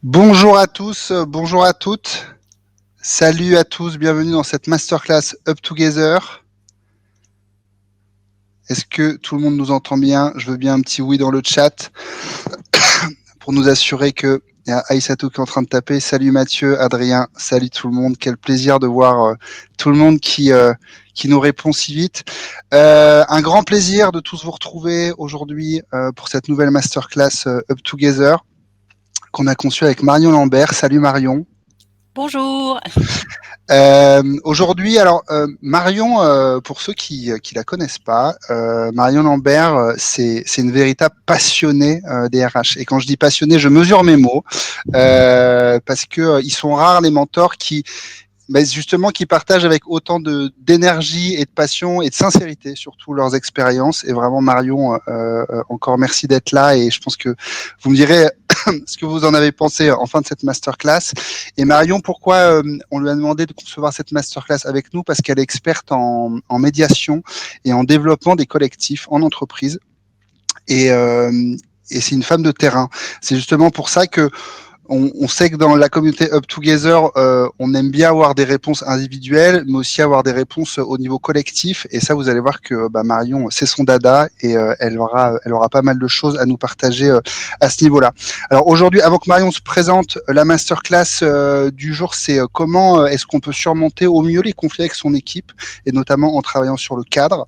Bonjour à tous, bonjour à toutes. Salut à tous, bienvenue dans cette masterclass Up Together. Est-ce que tout le monde nous entend bien? Je veux bien un petit oui dans le chat pour nous assurer que il y a Aïssatou qui est en train de taper. Salut Mathieu, Adrien, salut tout le monde. Quel plaisir de voir tout le monde qui nous répond si vite. Un grand plaisir de tous vous retrouver aujourd'hui pour cette nouvelle masterclass Up Together qu'on a conçue avec Marion Lambert. Salut Marion. Bonjour. Aujourd'hui, alors Marion, pour ceux qui la connaissent pas, Marion Lambert, c'est une véritable passionnée des RH. Et quand je dis passionnée, je mesure mes mots parce que ils sont rares les mentors justement qui partagent avec autant de d'énergie et de passion et de sincérité surtout leurs expériences. Et vraiment Marion, encore merci d'être là. Et je pense que vous me direz ce que vous en avez pensé en fin de cette masterclass. Et Marion, pourquoi on lui a demandé de concevoir cette masterclass avec nous? Parce qu'elle est experte en médiation et en développement des collectifs en entreprise. Et, euh, et c'est une femme de terrain. C'est justement pour ça que on sait que dans la communauté Up Together, on aime bien avoir des réponses individuelles, mais aussi avoir des réponses au niveau collectif. Et ça, vous allez voir que Marion, c'est son dada et elle aura pas mal de choses à nous partager à ce niveau-là. Alors aujourd'hui, avant que Marion se présente, la masterclass du jour, c'est comment est-ce qu'on peut surmonter au mieux les conflits avec son équipe, et notamment en travaillant sur le cadre.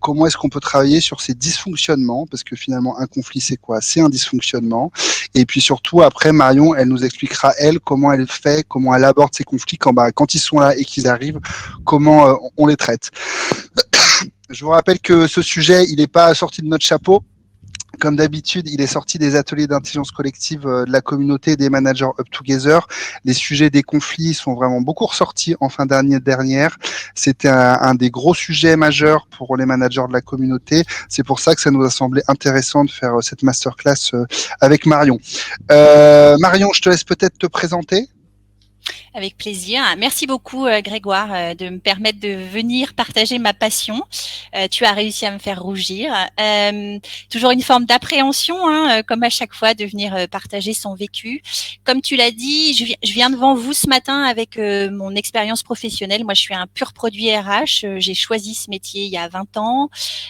Comment est-ce qu'on peut travailler sur ces dysfonctionnements, parce que finalement, un conflit, c'est quoi? C'est un dysfonctionnement. Et puis surtout, après, Marion, elle nous expliquera, elle, comment elle fait, comment elle aborde ces conflits quand ils sont là et qu'ils arrivent, comment on les traite. Je vous rappelle que ce sujet, il n'est pas sorti de notre chapeau. Comme d'habitude, il est sorti des ateliers d'intelligence collective de la communauté des managers Up Together. Les sujets des conflits sont vraiment beaucoup ressortis en fin d'année dernière. C'était un des gros sujets majeurs pour les managers de la communauté. C'est pour ça que ça nous a semblé intéressant de faire cette masterclass avec Marion. Marion, je te laisse peut-être te présenter. Avec plaisir. Merci beaucoup, Grégoire, de me permettre de venir partager ma passion. Tu as réussi à me faire rougir. Toujours une forme d'appréhension, hein, comme à chaque fois, de venir partager son vécu. Comme tu l'as dit, je viens devant vous ce matin avec mon expérience professionnelle. Moi, je suis un pur produit RH. J'ai choisi ce métier il y a 20 ans.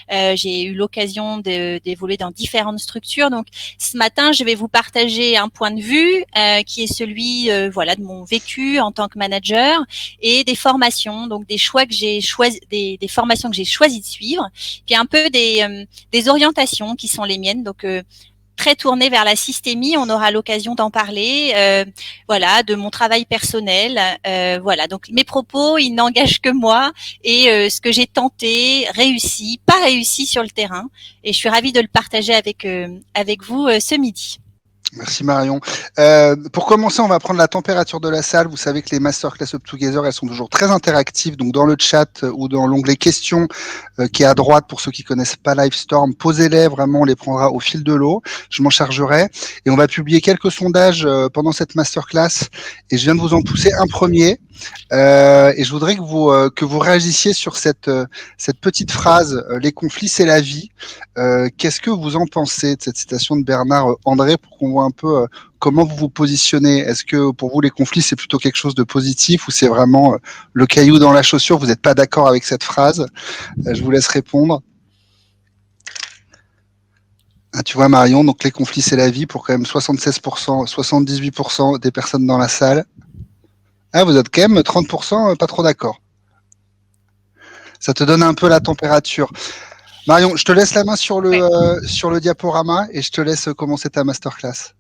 J'ai eu l'occasion d'évoluer dans différentes structures. Donc, ce matin, je vais vous partager un point de vue qui est celui, voilà, de mon vécu en tant que manager et des formations, donc des choix que j'ai choisi, des formations que j'ai choisi de suivre, puis un peu des orientations qui sont les miennes. Donc très tournée vers la systémie, on aura l'occasion d'en parler, voilà, de mon travail personnel, voilà. Donc mes propos, ils n'engagent que moi et ce que j'ai tenté, réussi, pas réussi sur le terrain, et je suis ravie de le partager avec vous ce midi. Merci Marion. Pour commencer, on va prendre la température de la salle. Vous savez que les masterclass Up Together, elles sont toujours très interactives. Donc dans le chat ou dans l'onglet questions qui est à droite pour ceux qui connaissent pas Livestorm, posez-les. Vraiment, on les prendra au fil de l'eau. Je m'en chargerai et on va publier quelques sondages pendant cette masterclass. Et je viens de vous en pousser un premier. Et je voudrais que vous réagissiez sur cette petite phrase. Les conflits, c'est la vie. Qu'est-ce que vous en pensez de cette citation de Bernard André pour qu'on voit un peu comment vous vous positionnez? Est-ce que pour vous les conflits c'est plutôt quelque chose de positif ou c'est vraiment le caillou dans la chaussure? Vous n'êtes pas d'accord avec cette phrase? Je vous laisse répondre. Ah, tu vois Marion, donc les conflits c'est la vie pour quand même 76%, 78% des personnes dans la salle. Ah, vous êtes quand même 30% pas trop d'accord. Ça te donne un peu la température. Marion, je te laisse la main Ouais. sur le diaporama et je te laisse commencer ta masterclass.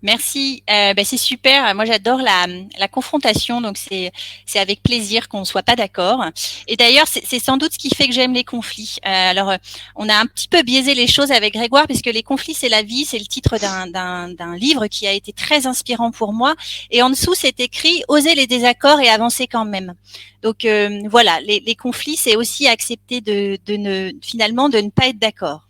Merci. C'est super. Moi, j'adore la confrontation, donc c'est avec plaisir qu'on ne soit pas d'accord. Et d'ailleurs, c'est sans doute ce qui fait que j'aime les conflits. On a un petit peu biaisé les choses avec Grégoire, puisque les conflits, c'est la vie. C'est le titre d'un livre qui a été très inspirant pour moi. Et en dessous, c'est écrit oser les désaccords et avancer quand même. Donc voilà, les conflits, c'est aussi accepter finalement de ne pas être d'accord.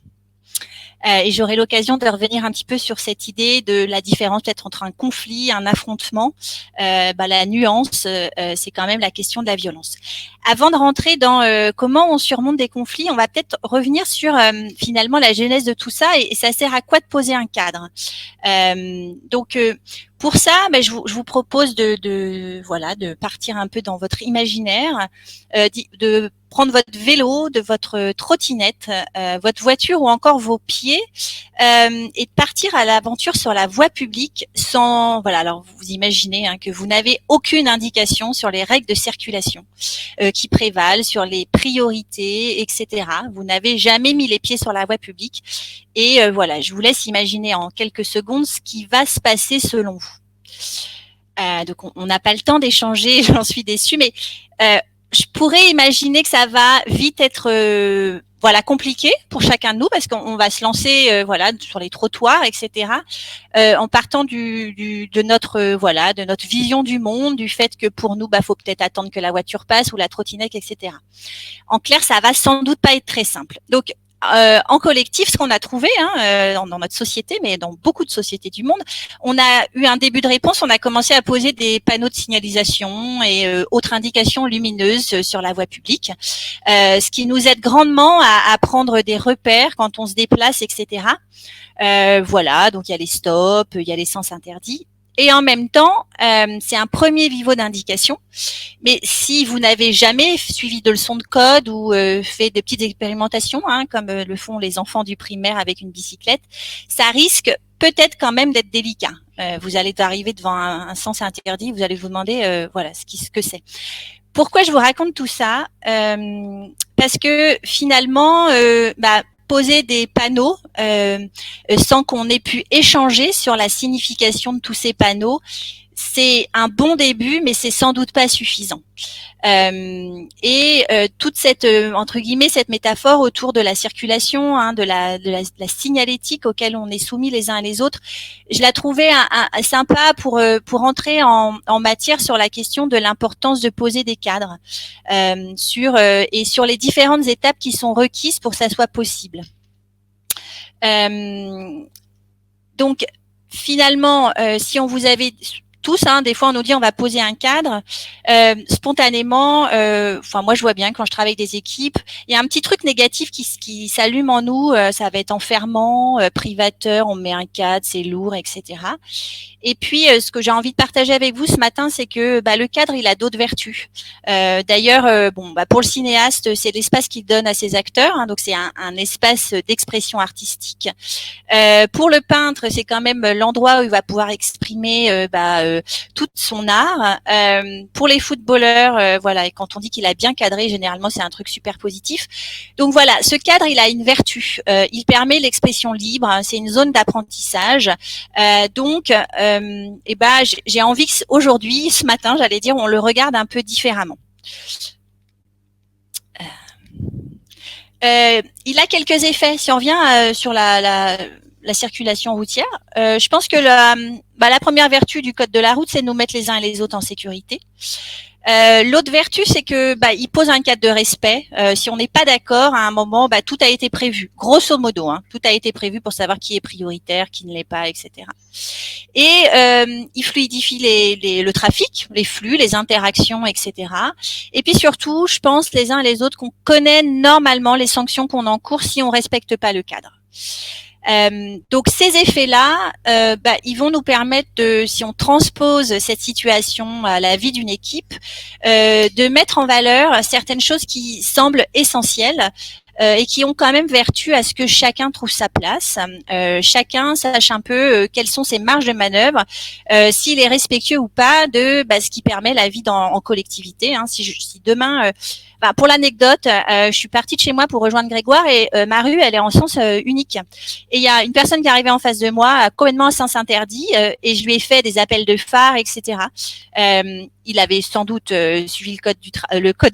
Et j'aurai l'occasion de revenir un petit peu sur cette idée de la différence peut-être entre un conflit, un affrontement. La nuance, c'est quand même la question de la violence. Avant de rentrer dans comment on surmonte des conflits, on va peut-être revenir sur finalement la genèse de tout ça et ça sert à quoi de poser un cadre. Pour ça, je vous propose de partir un peu dans votre imaginaire, de prendre votre vélo, de votre trottinette, votre voiture ou encore vos pieds et de partir à l'aventure sur la voie publique sans, alors vous imaginez que vous n'avez aucune indication sur les règles de circulation qui prévalent, sur les priorités, etc. Vous n'avez jamais mis les pieds sur la voie publique et je vous laisse imaginer en quelques secondes ce qui va se passer selon vous. Donc on n'a pas le temps d'échanger, j'en suis déçue, mais je pourrais imaginer que ça va vite être compliqué pour chacun de nous parce qu'on va se lancer sur les trottoirs, etc. En partant de notre vision du monde, du fait que pour nous faut peut-être attendre que la voiture passe ou la trottinette, etc. En clair, ça va sans doute pas être très simple. Donc en collectif, ce qu'on a trouvé dans notre société, mais dans beaucoup de sociétés du monde, on a eu un début de réponse. On a commencé à poser des panneaux de signalisation et autres indications lumineuses sur la voie publique, ce qui nous aide grandement à prendre des repères quand on se déplace, etc. Donc il y a les stops, il y a les sens interdits. Et en même temps, c'est un premier niveau d'indication. Mais si vous n'avez jamais suivi de leçons de code ou fait de petites expérimentations, comme le font les enfants du primaire avec une bicyclette, ça risque peut-être quand même d'être délicat. Vous allez arriver devant un sens interdit, vous allez vous demander ce que c'est. Pourquoi je vous raconte tout ça Parce que finalement, poser des panneaux sans qu'on ait pu échanger sur la signification de tous ces panneaux, c'est un bon début, mais c'est sans doute pas suffisant. Toute cette entre guillemets cette métaphore autour de la circulation, de la signalétique auquel on est soumis les uns et les autres, je la trouvais sympa pour entrer en matière sur la question de l'importance de poser des cadres sur les différentes étapes qui sont requises pour que ça soit possible. Donc finalement, si on vous avait tous, des fois on nous dit on va poser un cadre, spontanément, moi je vois bien quand je travaille avec des équipes, il y a un petit truc négatif qui s'allume en nous, ça va être enfermant, privateur, on met un cadre, c'est lourd, etc. Et puis ce que j'ai envie de partager avec vous ce matin, c'est que le cadre il a d'autres vertus. D'ailleurs, pour le cinéaste, c'est l'espace qu'il donne à ses acteurs, donc c'est un espace d'expression artistique. Pour le peintre, c'est quand même l'endroit où il va pouvoir exprimer tout son art. Pour les footballeurs, et quand on dit qu'il a bien cadré, généralement c'est un truc super positif. Donc voilà, ce cadre il a une vertu. Il permet l'expression libre. C'est une zone d'apprentissage. J'ai envie qu'aujourd'hui, ce matin, j'allais dire, on le regarde un peu différemment. Il a quelques effets. Si on revient sur la circulation routière, je pense que la première vertu du code de la route, c'est de nous mettre les uns et les autres en sécurité. L'autre vertu, c'est que il pose un cadre de respect. Si on n'est pas d'accord, à un moment, tout a été prévu. Grosso modo, tout a été prévu pour savoir qui est prioritaire, qui ne l'est pas, etc. Et il fluidifie le trafic, les flux, les interactions, etc. Et puis surtout, je pense les uns et les autres qu'on connaît normalement les sanctions qu'on encourt si on respecte pas le cadre. Donc ces effets-là, ils vont nous permettre si on transpose cette situation à la vie d'une équipe, de mettre en valeur certaines choses qui semblent essentielles. Et qui ont quand même vertu à ce que chacun trouve sa place, chacun sache un peu quelles sont ses marges de manœuvre, s'il est respectueux ou pas de ce qui permet la vie en collectivité. Si demain, pour l'anecdote, je suis partie de chez moi pour rejoindre Grégoire et ma rue, elle est en sens unique. Et il y a une personne qui arrivait en face de moi, complètement à sens interdit, et je lui ai fait des appels de phare, etc. il avait sans doute suivi le code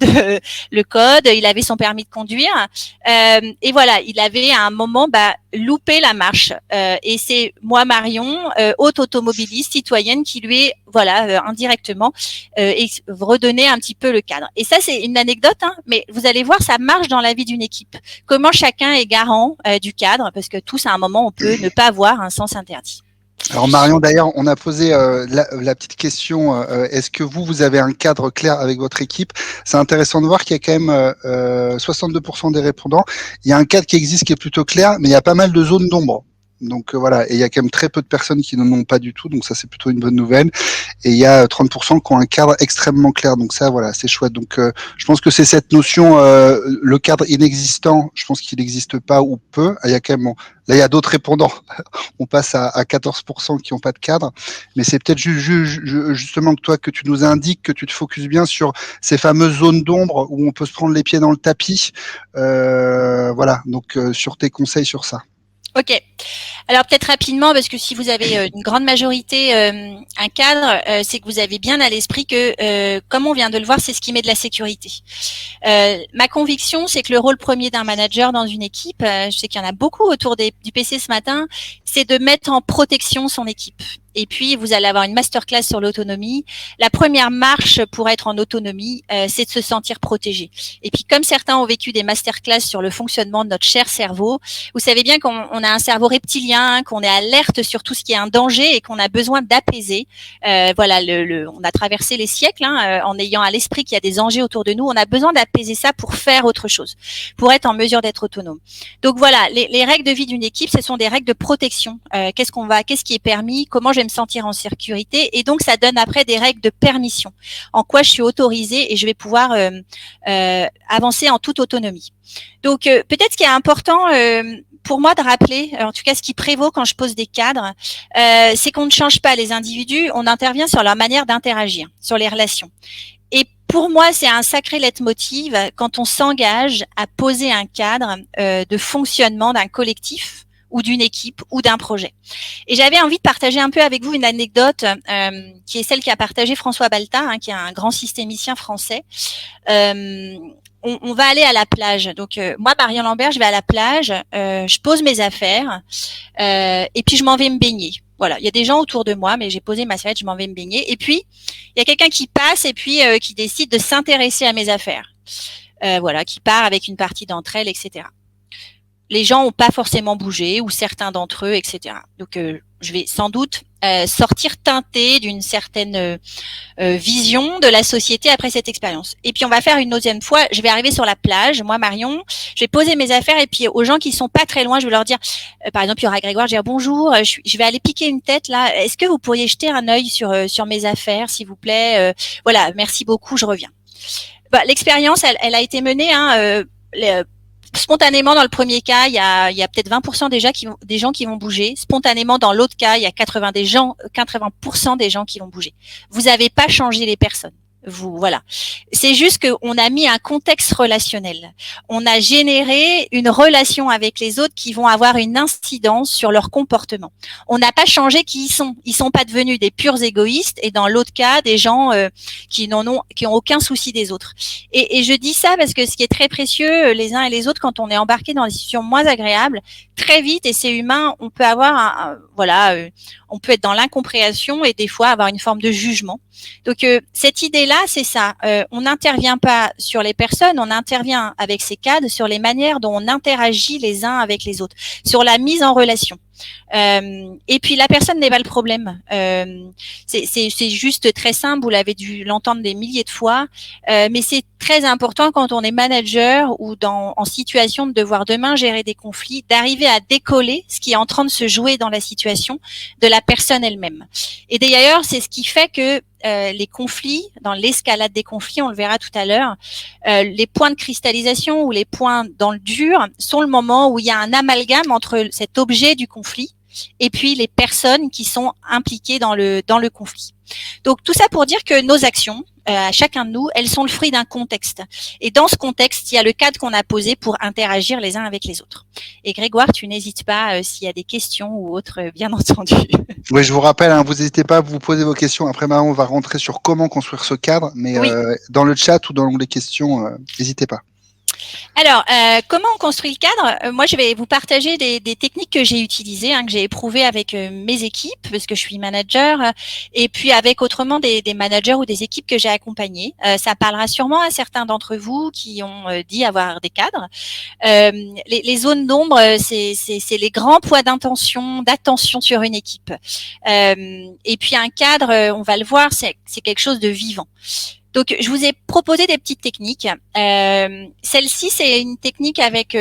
le code, il avait son permis de conduire, et voilà, il avait à un moment loupé la marche. Et c'est moi, Marion, haute automobiliste, citoyenne, qui lui ai indirectement redonné un petit peu le cadre. Et ça, c'est une anecdote, hein, mais vous allez voir, ça marche dans la vie d'une équipe. Comment chacun est garant du cadre, parce que tous à un moment, on peut ne pas avoir un sens interdit. Alors Marion, d'ailleurs, on a posé la petite question, est-ce que vous avez un cadre clair avec votre équipe? C'est intéressant de voir qu'il y a quand même 62% des répondants. Il y a un cadre qui existe qui est plutôt clair, mais il y a pas mal de zones d'ombre. Donc voilà, et il y a quand même très peu de personnes qui n'en ont pas du tout, donc ça c'est plutôt une bonne nouvelle. Et il y a 30% qui ont un cadre extrêmement clair, donc ça voilà, c'est chouette. Donc je pense que c'est cette notion, le cadre inexistant, je pense qu'il n'existe pas ou peu. Il y a quand même, là il y a d'autres répondants, on passe à 14% qui n'ont pas de cadre, mais c'est peut-être justement que toi que tu nous indiques que tu te focuses bien sur ces fameuses zones d'ombre où on peut se prendre les pieds dans le tapis. Voilà, donc sur tes conseils sur ça. Ok. Alors peut-être rapidement, parce que si vous avez une grande majorité un cadre, c'est que vous avez bien à l'esprit que, comme on vient de le voir, c'est ce qui met de la sécurité. Ma conviction, c'est que le rôle premier d'un manager dans une équipe, je sais qu'il y en a beaucoup autour du PC ce matin, c'est de mettre en protection son équipe. Et puis, vous allez avoir une masterclass sur l'autonomie. La première marche pour être en autonomie, c'est de se sentir protégé. Et puis, comme certains ont vécu des masterclass sur le fonctionnement de notre cher cerveau, vous savez bien qu'on a un cerveau reptilien, qu'on est alerte sur tout ce qui est un danger et qu'on a besoin d'apaiser. Voilà, on a traversé les siècles en ayant à l'esprit qu'il y a des dangers autour de nous. On a besoin d'apaiser ça pour faire autre chose, pour être en mesure d'être autonome. Donc voilà, les règles de vie d'une équipe, ce sont des règles de protection. Qu'est-ce qui est permis, comment je vais me sentir en sécurité, et donc ça donne après des règles de permission, en quoi je suis autorisée et je vais pouvoir avancer en toute autonomie. Donc peut-être ce qui est important pour moi de rappeler, en tout cas ce qui prévaut quand je pose des cadres, c'est qu'on ne change pas les individus, on intervient sur leur manière d'interagir, sur les relations. Et pour moi, c'est un sacré leitmotiv quand on s'engage à poser un cadre de fonctionnement d'un collectif ou d'une équipe ou d'un projet. Et j'avais envie de partager un peu avec vous une anecdote qui est celle qu'a partagée François Baltat, qui est un grand systémicien français. On va aller à la plage. Donc moi, Marion Lambert, je vais à la plage, je pose mes affaires et puis je m'en vais me baigner. Voilà, il y a des gens autour de moi, mais j'ai posé ma serviette, je m'en vais me baigner. Et puis, il y a quelqu'un qui passe et puis qui décide de s'intéresser à mes affaires. Voilà, qui part avec une partie d'entre elles, etc. Les gens n'ont pas forcément bougé, ou certains d'entre eux, etc. Donc, je vais sans doute sortir teinté d'une certaine vision de la société après cette expérience. Et puis, on va faire une deuxième fois. Je vais arriver sur la plage, moi, Marion. Je vais poser mes affaires et puis aux gens qui sont pas très loin, je vais leur dire, par exemple, il y aura Grégoire, je vais dire bonjour, je vais aller piquer une tête là. Est-ce que vous pourriez jeter un œil sur mes affaires, s'il vous plaît? Voilà, merci beaucoup, je reviens. L'expérience, elle a été menée, spontanément, dans le premier cas, il y a peut-être 20% des gens qui vont bouger. Spontanément, dans l'autre cas, il y a 80% des gens qui vont bouger. Vous n'avez pas changé les personnes. Voilà. C'est juste qu'on a mis un contexte relationnel. On a généré une relation avec les autres qui vont avoir une incidence sur leur comportement. On n'a pas changé qui ils sont. Ils sont pas devenus des purs égoïstes et dans l'autre cas, des gens qui ont aucun souci des autres. Et je dis ça parce que ce qui est très précieux les uns et les autres quand on est embarqué dans des situations moins agréables, très vite, et c'est humain, on peut avoir on peut être dans l'incompréhension et des fois avoir une forme de jugement. Donc cette idée-là, c'est ça. On n'intervient pas sur les personnes, on intervient avec ces cadres sur les manières dont on interagit les uns avec les autres, sur la mise en relation. Et puis la personne n'est pas le problème. C'est juste très simple. Vous l'avez dû l'entendre des milliers de fois, mais c'est très important quand on est manager ou en situation de devoir demain gérer des conflits, d'arriver à décoller ce qui est en train de se jouer dans la situation de la personne elle-même. Et d'ailleurs, c'est ce qui fait que les conflits, dans l'escalade des conflits, on le verra tout à l'heure, les points de cristallisation ou les points dans le dur sont le moment où il y a un amalgame entre cet objet du conflit et puis les personnes qui sont impliquées dans le conflit. Donc tout ça pour dire que nos actions, à chacun de nous, elles sont le fruit d'un contexte. Et dans ce contexte, il y a le cadre qu'on a posé pour interagir les uns avec les autres. Et Grégoire, tu n'hésites pas s'il y a des questions ou autres, bien entendu. Oui, je vous rappelle, hein, vous n'hésitez pas à vous poser vos questions. Après, on va rentrer sur comment construire ce cadre, mais Oui. dans le chat ou dans les questions, n'hésitez pas. Alors, comment on construit le cadre? Moi, je vais vous partager des techniques que j'ai utilisées, que j'ai éprouvées avec mes équipes, parce que je suis manager, et puis avec autrement des managers ou des équipes que j'ai accompagnées. Ça parlera sûrement à certains d'entre vous qui ont dit avoir des cadres. Les zones d'ombre, c'est les grands poids d'attention sur une équipe. Et puis un cadre, on va le voir, c'est quelque chose de vivant. Donc, je vous ai proposé des petites techniques. Celle-ci, c'est une technique avec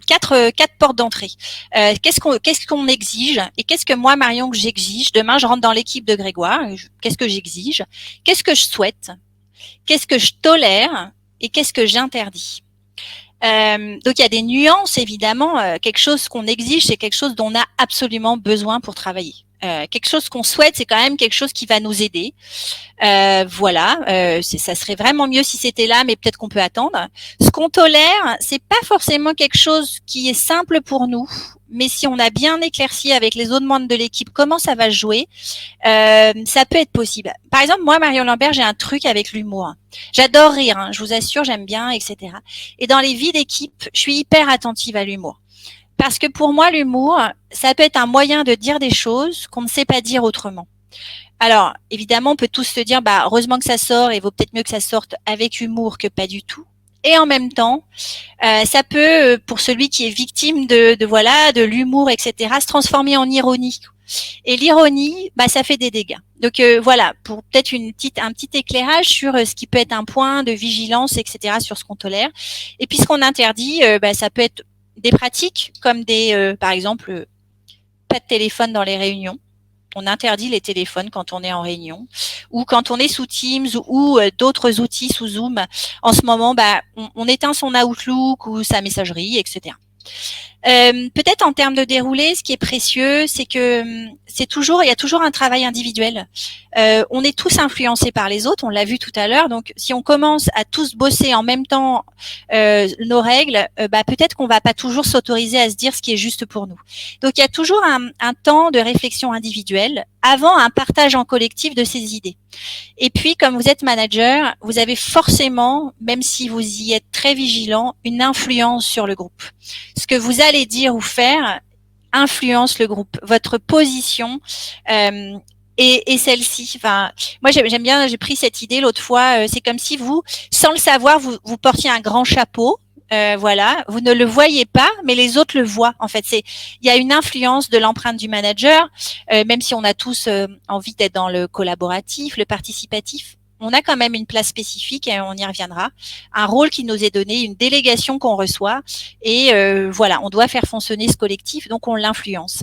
quatre portes d'entrée. Qu'est-ce qu'on exige et qu'est-ce que moi, Marion, que j'exige? Demain, je rentre dans l'équipe de Grégoire. Qu'est-ce que j'exige? Qu'est-ce que je souhaite? Qu'est-ce que je tolère? Et qu'est-ce que j'interdis? Donc, il y a des nuances, évidemment. Quelque chose qu'on exige, c'est quelque chose dont on a absolument besoin pour travailler. Quelque chose qu'on souhaite, c'est quand même quelque chose qui va nous aider. Voilà, ça serait vraiment mieux si c'était là, mais peut-être qu'on peut attendre. Ce qu'on tolère, c'est pas forcément quelque chose qui est simple pour nous, mais si on a bien éclairci avec les autres membres de l'équipe comment ça va jouer, ça peut être possible. Par exemple, moi, Marion Lambert, j'ai un truc avec l'humour. J'adore rire, je vous assure, j'aime bien, etc. Et dans les vies d'équipe, je suis hyper attentive à l'humour. Parce que pour moi, l'humour, ça peut être un moyen de dire des choses qu'on ne sait pas dire autrement. Alors, évidemment, on peut tous se dire, heureusement que ça sort et vaut peut-être mieux que ça sorte avec humour que pas du tout. Et en même temps, ça peut, pour celui qui est victime de l'humour, etc., se transformer en ironie. Et l'ironie, ça fait des dégâts. Donc voilà, pour peut-être un petit éclairage sur ce qui peut être un point de vigilance, etc., sur ce qu'on tolère. Et puis ce qu'on interdit, ça peut être des pratiques comme par exemple, pas de téléphone dans les réunions. On interdit les téléphones quand on est en réunion ou quand on est sous Teams ou d'autres outils sous Zoom. En ce moment, on éteint son Outlook ou sa messagerie, etc. Peut-être en termes de déroulé, ce qui est précieux, c'est que il y a toujours un travail individuel. On est tous influencés par les autres, on l'a vu tout à l'heure. Donc, si on commence à tous bosser en même temps nos règles, peut-être qu'on va pas toujours s'autoriser à se dire ce qui est juste pour nous. Donc, il y a toujours un temps de réflexion individuelle avant un partage en collectif de ces idées. Et puis, comme vous êtes manager, vous avez forcément, même si vous y êtes très vigilant, une influence sur le groupe. Ce que vous allez dire ou faire influence le groupe. Votre position et celle-ci. Enfin, moi, j'aime bien, j'ai pris cette idée l'autre fois. C'est comme si vous, sans le savoir, vous portiez un grand chapeau. Voilà, vous ne le voyez pas, mais les autres le voient. En fait, il y a une influence de l'empreinte du manager, même si on a tous envie d'être dans le collaboratif, le participatif. On a quand même une place spécifique et on y reviendra. Un rôle qui nous est donné, une délégation qu'on reçoit et voilà, on doit faire fonctionner ce collectif, donc on l'influence.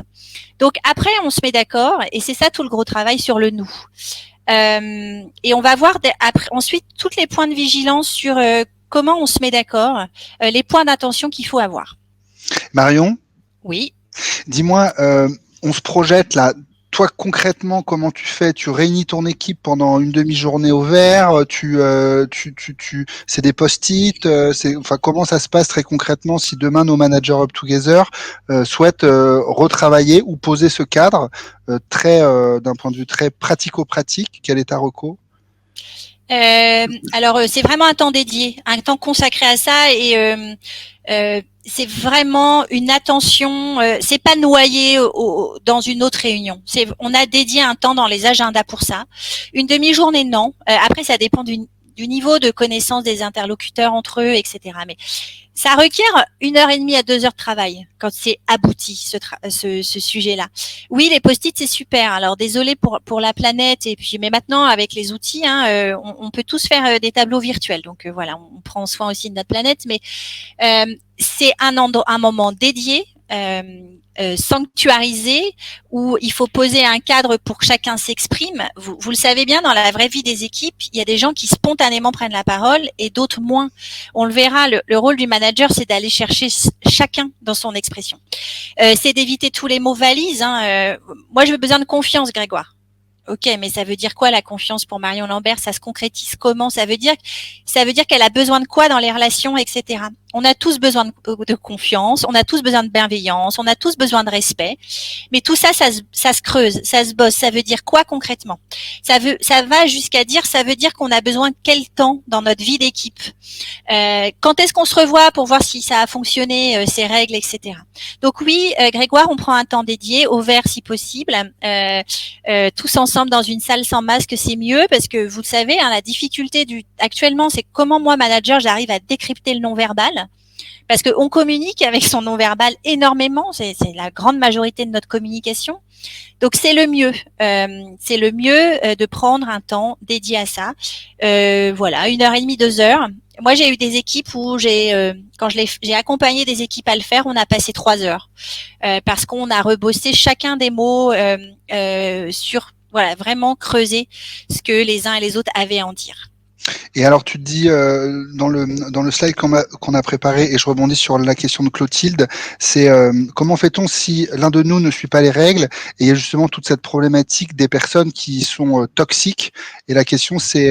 Donc après, on se met d'accord et c'est ça tout le gros travail sur le nous. Et on va voir ensuite tous les points de vigilance sur comment on se met d'accord, les points d'attention qu'il faut avoir. Marion? Oui. Dis-moi, on se projette là. Toi, concrètement, comment tu fais? Tu réunis ton équipe pendant une demi-journée au vert? C'est des post-it? Comment ça se passe très concrètement si demain nos managers Up Together souhaitent retravailler ou poser ce cadre d'un point de vue très pratico-pratique? Quel est ta reco? Alors c'est vraiment un temps dédié, un temps consacré à ça et c'est vraiment une attention. C'est pas noyé dans une autre réunion. On a dédié un temps dans les agendas pour ça. Une demi-journée non. Après ça dépend du niveau de connaissance des interlocuteurs entre eux, etc. Mais ça requiert 1h30 à 2 heures de travail quand c'est abouti ce sujet-là. Oui, les post-it c'est super. Alors désolé pour la planète et puis mais maintenant avec les outils, on peut tous faire des tableaux virtuels. Donc voilà, on prend soin aussi de notre planète, mais c'est un moment dédié. Sanctuarisé où il faut poser un cadre pour que chacun s'exprime. Vous le savez bien, dans la vraie vie des équipes, il y a des gens qui spontanément prennent la parole et d'autres moins. On le verra, le rôle du manager, c'est d'aller chercher chacun dans son expression. C'est d'éviter tous les mots valises. Moi, je veux besoin de confiance, Grégoire. Ok, mais ça veut dire quoi la confiance pour Marion Lambert? Ça se concrétise comment? Ça veut dire qu'elle a besoin de quoi dans les relations, etc. On a tous besoin de confiance, on a tous besoin de bienveillance, on a tous besoin de respect. Mais tout ça, ça se creuse, ça se bosse. Ça veut dire quoi concrètement? Ça va jusqu'à dire, ça veut dire qu'on a besoin de quel temps dans notre vie d'équipe? Quand est-ce qu'on se revoit pour voir si ça a fonctionné, ces règles, etc. Donc oui, Grégoire, on prend un temps dédié, au vert si possible, tous ensemble dans une salle sans masque, c'est mieux parce que vous le savez, hein, la difficulté actuellement, c'est comment moi, manager, j'arrive à décrypter le non-verbal. Parce qu'on communique avec son non-verbal énormément, c'est la grande majorité de notre communication. Donc c'est le mieux, de prendre un temps dédié à ça. Voilà, 1h30, 2 heures. Moi, j'ai eu des équipes où quand j'ai accompagné des équipes à le faire, on a passé 3 heures parce qu'on a rebossé chacun des mots sur, voilà, vraiment creuser ce que les uns et les autres avaient à en dire. Et alors, tu te dis dans le slide qu'on a préparé, et je rebondis sur la question de Clotilde, c'est comment fait-on si l'un de nous ne suit pas les règles? Et il y a justement toute cette problématique des personnes qui sont toxiques. Et la question, c'est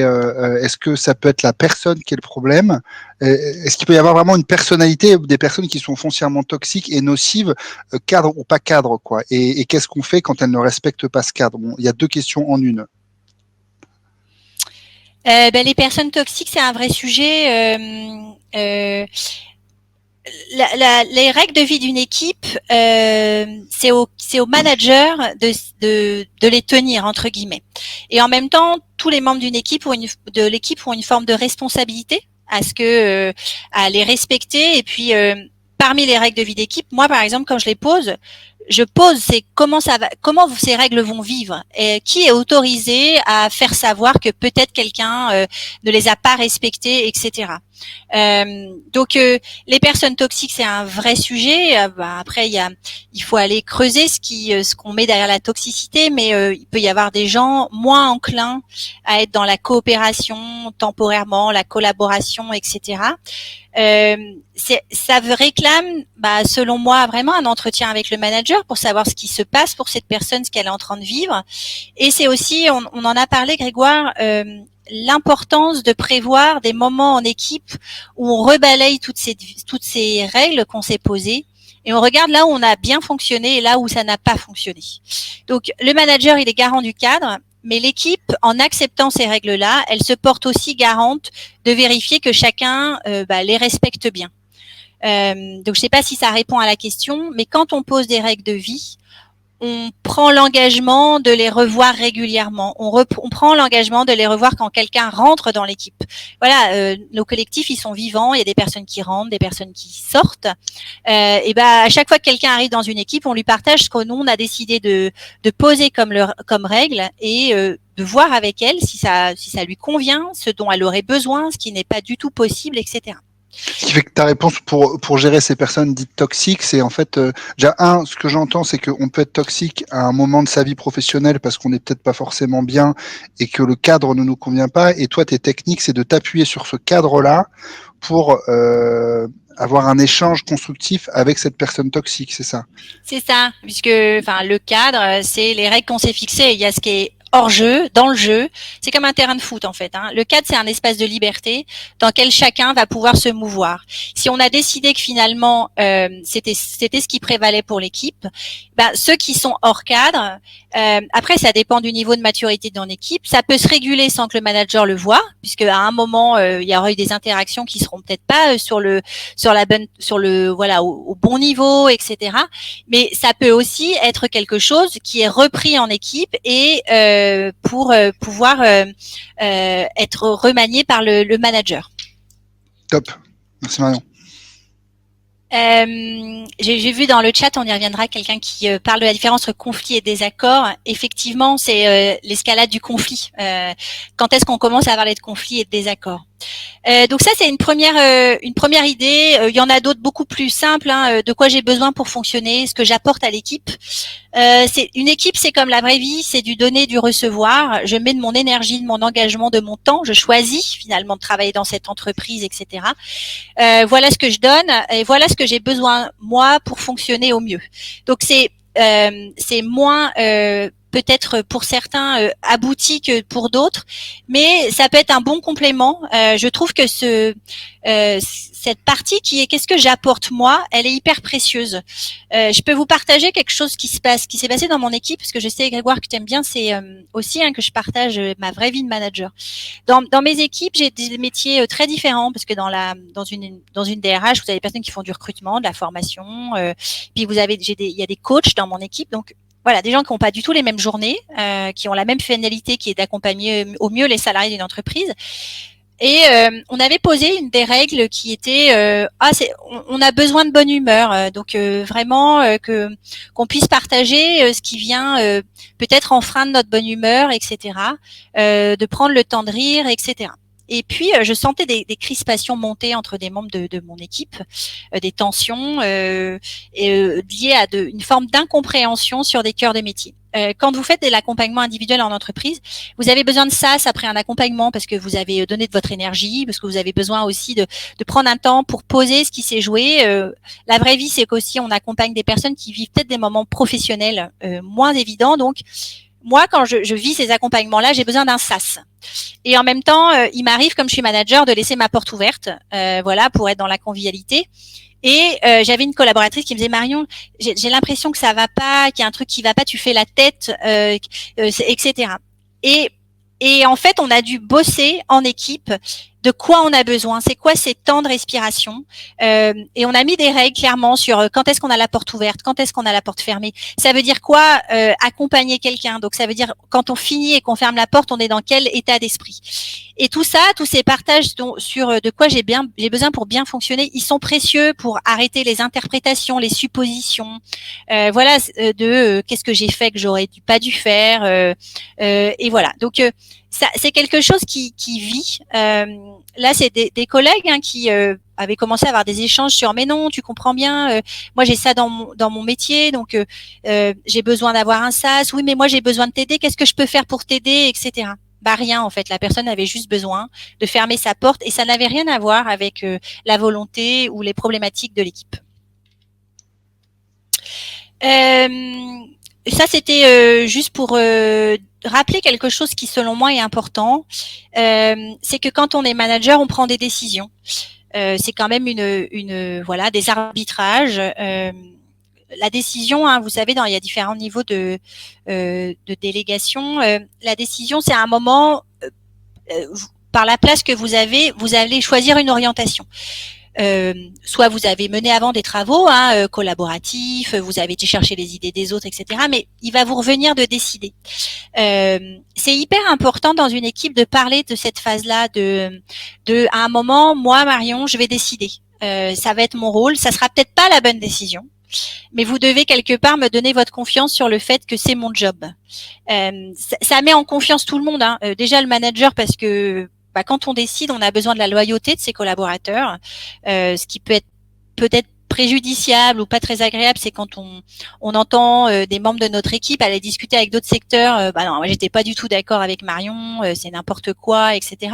est-ce que ça peut être la personne qui est le problème? Est-ce qu'il peut y avoir vraiment une personnalité des personnes qui sont foncièrement toxiques et nocives, cadre ou pas cadre, quoi? Et qu'est-ce qu'on fait quand elles ne respectent pas ce cadre? Bon, il y a deux questions en une. Les personnes toxiques, c'est un vrai sujet. Les règles de vie d'une équipe, c'est au manager de les tenir entre guillemets. Et en même temps, tous les membres d'une équipe de l'équipe ont une forme de responsabilité à les respecter. Et puis parmi les règles de vie d'équipe, moi par exemple, quand je pose, c'est comment ces règles vont vivre et qui est autorisé à faire savoir que peut-être quelqu'un ne les a pas respectées, etc. Donc les personnes toxiques, c'est un vrai sujet. Après, il faut aller creuser ce qu'on met derrière la toxicité, mais il peut y avoir des gens moins enclins à être dans la coopération temporairement, la collaboration, etc. Ça réclame, selon moi, vraiment un entretien avec le manager pour savoir ce qui se passe pour cette personne, ce qu'elle est en train de vivre. Et c'est aussi, on en a parlé, Grégoire, l'importance de prévoir des moments en équipe où on rebalaye toutes ces règles qu'on s'est posées et on regarde là où on a bien fonctionné et là où ça n'a pas fonctionné. Donc, le manager, il est garant du cadre, mais l'équipe, en acceptant ces règles-là, elle se porte aussi garante de vérifier que chacun les respecte bien. Donc, je ne sais pas si ça répond à la question, mais quand on pose des règles de vie, on prend l'engagement de les revoir régulièrement. On prend l'engagement de les revoir quand quelqu'un rentre dans l'équipe. Voilà, nos collectifs, ils sont vivants. Il y a des personnes qui rentrent, des personnes qui sortent. Et à chaque fois que quelqu'un arrive dans une équipe, on lui partage ce que nous on a décidé de poser comme règle et de voir avec elle si ça lui convient, ce dont elle aurait besoin, ce qui n'est pas du tout possible, etc. Ce qui fait que ta réponse pour gérer ces personnes dites toxiques, c'est en fait, déjà ce que j'entends, c'est qu'on peut être toxique à un moment de sa vie professionnelle parce qu'on n'est peut-être pas forcément bien et que le cadre ne nous convient pas. Et toi, tes techniques, c'est de t'appuyer sur ce cadre-là pour avoir un échange constructif avec cette personne toxique, c'est ça? C'est ça, puisque le cadre, c'est les règles qu'on s'est fixées. Il y a ce qui est hors jeu, dans le jeu. C'est comme un terrain de foot en fait. Le cadre, c'est un espace de liberté dans lequel chacun va pouvoir se mouvoir. Si on a décidé que finalement c'était ce qui prévalait pour l'équipe, ceux qui sont hors cadre, après ça dépend du niveau de maturité de l'équipe. Ça peut se réguler sans que le manager le voie, puisque à un moment il y aura eu des interactions qui seront peut-être pas au bon niveau, etc. Mais ça peut aussi être quelque chose qui est repris en équipe et pour pouvoir être remanié par le manager. Top. Merci Marion. J'ai vu dans le chat, on y reviendra, quelqu'un qui parle de la différence entre conflit et désaccord. Effectivement, c'est l'escalade du conflit. Quand est-ce qu'on commence à parler de conflit et de désaccord? Donc ça, c'est une première idée. Il y en a d'autres beaucoup plus simples. De quoi j'ai besoin pour fonctionner, ce que j'apporte à l'équipe. Une équipe, c'est comme la vraie vie, c'est du donner, du recevoir. Je mets de mon énergie, de mon engagement, de mon temps. Je choisis finalement de travailler dans cette entreprise, etc. Voilà ce que je donne et voilà ce que j'ai besoin moi pour fonctionner au mieux. Donc c'est moins peut-être pour certains abouti que pour d'autres, mais ça peut être un bon complément. Je trouve que cette partie qui est qu'est-ce que j'apporte moi, elle est hyper précieuse. Je peux vous partager quelque chose qui s'est passé dans mon équipe, parce que je sais, Grégoire, que tu aimes bien, c'est aussi que je partage ma vraie vie de manager. Dans mes équipes, j'ai des métiers très différents, parce que dans une DRH, vous avez des personnes qui font du recrutement, de la formation, puis il y a des coachs dans mon équipe, donc voilà, des gens qui n'ont pas du tout les mêmes journées, qui ont la même finalité qui est d'accompagner au mieux les salariés d'une entreprise. Et on avait posé des règles qui étaient on a besoin de bonne humeur, donc vraiment qu'on puisse partager ce qui vient peut-être enfreindre notre bonne humeur, etc. De prendre le temps de rire, etc. Et puis je sentais des crispations monter entre des membres de mon équipe, des tensions liées à une forme d'incompréhension sur des cœurs de métier. Quand vous faites de l'accompagnement individuel en entreprise, vous avez besoin de ça après un accompagnement, parce que vous avez donné de votre énergie, parce que vous avez besoin aussi de prendre un temps pour poser ce qui s'est joué. La vraie vie, c'est qu'aussi on accompagne des personnes qui vivent peut-être des moments professionnels moins évidents. Donc, moi, quand je vis ces accompagnements-là, j'ai besoin d'un sas. Et en même temps, il m'arrive, comme je suis manager, de laisser ma porte ouverte, voilà, pour être dans la convivialité. Et j'avais une collaboratrice qui me disait, Marion, j'ai l'impression que ça va pas, qu'il y a un truc qui va pas, tu fais la tête, etc. Et en fait, on a dû bosser en équipe de quoi on a besoin, c'est quoi ces temps de respiration. Et on a mis des règles clairement sur quand est-ce qu'on a la porte ouverte, quand est-ce qu'on a la porte fermée. Ça veut dire quoi accompagner quelqu'un. Donc ça veut dire quand on finit et qu'on ferme la porte, on est dans quel état d'esprit. Et tout ça, tous ces partages sur de quoi j'ai besoin pour bien fonctionner, ils sont précieux pour arrêter les interprétations, les suppositions. Voilà, qu'est-ce que j'ai fait que j'aurais pas dû faire. Et voilà. Donc ça, c'est quelque chose qui vit. Là, c'est des collègues qui avaient commencé à avoir des échanges sur mais non, tu comprends bien. Moi, j'ai ça dans mon métier, donc j'ai besoin d'avoir un sas. Oui, mais moi, j'ai besoin de t'aider. Qu'est-ce que je peux faire pour t'aider, etc. Bah rien en fait. La personne avait juste besoin de fermer sa porte et ça n'avait rien à voir avec la volonté ou les problématiques de l'équipe. Ça, c'était juste pour rappeler quelque chose qui, selon moi, est important. C'est que quand on est manager, on prend des décisions. C'est quand même voilà, des arbitrages. La décision, vous savez, il y a différents niveaux de délégation. La décision, c'est à un moment, par la place que vous allez choisir une orientation. Soit vous avez mené avant des travaux collaboratifs, vous avez été chercher les idées des autres, etc. Mais il va vous revenir de décider. C'est hyper important dans une équipe de parler de cette phase-là, à un moment, moi, Marion, je vais décider. Ça va être mon rôle. Ça sera peut-être pas la bonne décision, mais vous devez quelque part me donner votre confiance sur le fait que c'est mon job. Ça met en confiance tout le monde. Déjà le manager, parce que quand on décide, on a besoin de la loyauté de ses collaborateurs. Ce qui peut être peut-être préjudiciable ou pas très agréable, c'est quand on entend des membres de notre équipe aller discuter avec d'autres secteurs. Non, moi j'étais pas du tout d'accord avec Marion, c'est n'importe quoi, etc.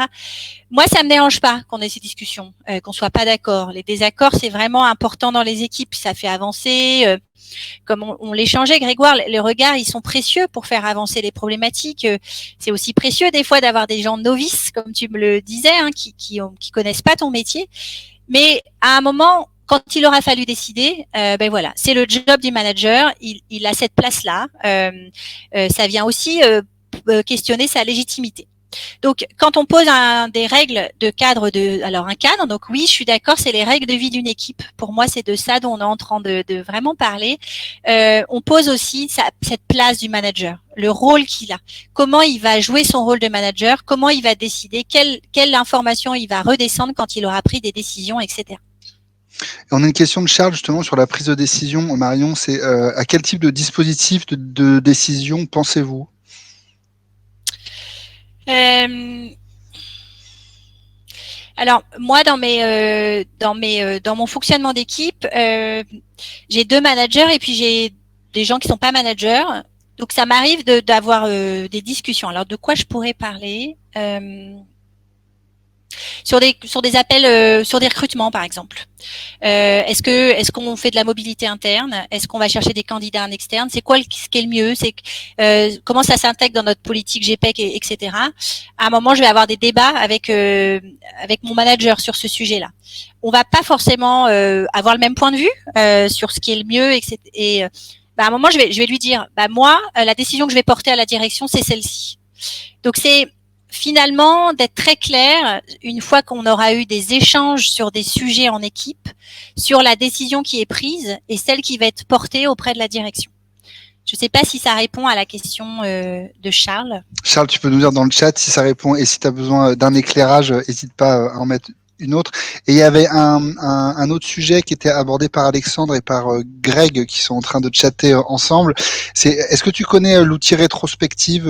Moi, ça me dérange pas qu'on ait ces discussions, qu'on soit pas d'accord. Les désaccords, c'est vraiment important dans les équipes, ça fait avancer. Comme on l'échangeait, Grégoire, les regards, ils sont précieux pour faire avancer les problématiques. C'est aussi précieux des fois d'avoir des gens novices, comme tu me le disais, qui connaissent pas ton métier. Mais à un moment, quand il aura fallu décider, voilà, c'est le job du manager. Il a cette place-là. Ça vient aussi questionner sa légitimité. Donc, quand on pose des règles de cadre alors un cadre, donc oui, je suis d'accord, c'est les règles de vie d'une équipe. Pour moi, c'est de ça dont on est en train de vraiment parler. On pose aussi cette place du manager, le rôle qu'il a, comment il va jouer son rôle de manager, comment il va décider, quelle information il va redescendre quand il aura pris des décisions, etc. On a une question de Charles justement sur la prise de décision. Marion, c'est à quel type de dispositif de décision pensez-vous ? Alors moi dans mon fonctionnement d'équipe, j'ai 2 managers et puis j'ai des gens qui sont pas managers. Donc ça m'arrive d'avoir des discussions. Alors de quoi je pourrais parler ? sur des appels, sur des recrutements par exemple. Est-ce qu'on fait de la mobilité interne? Est-ce qu'on va chercher des candidats en externe? C'est quoi ce qui est le mieux? C'est comment ça s'intègre dans notre politique GPEC, etc. À un moment, je vais avoir des débats avec mon manager sur ce sujet-là. On va pas forcément avoir le même point de vue sur ce qui est le mieux, etc. Et à un moment, je vais lui dire, moi, la décision que je vais porter à la direction, c'est celle-ci. Donc c'est finalement d'être très clair une fois qu'on aura eu des échanges sur des sujets en équipe, sur la décision qui est prise et celle qui va être portée auprès de la direction. Je ne sais pas si ça répond à la question de Charles. Charles, tu peux nous dire dans le chat si ça répond et si tu as besoin d'un éclairage, n'hésite pas à en mettre une autre. Et il y avait un autre sujet qui était abordé par Alexandre et par Greg qui sont en train de chatter ensemble. Est-ce que tu connais l'outil rétrospective,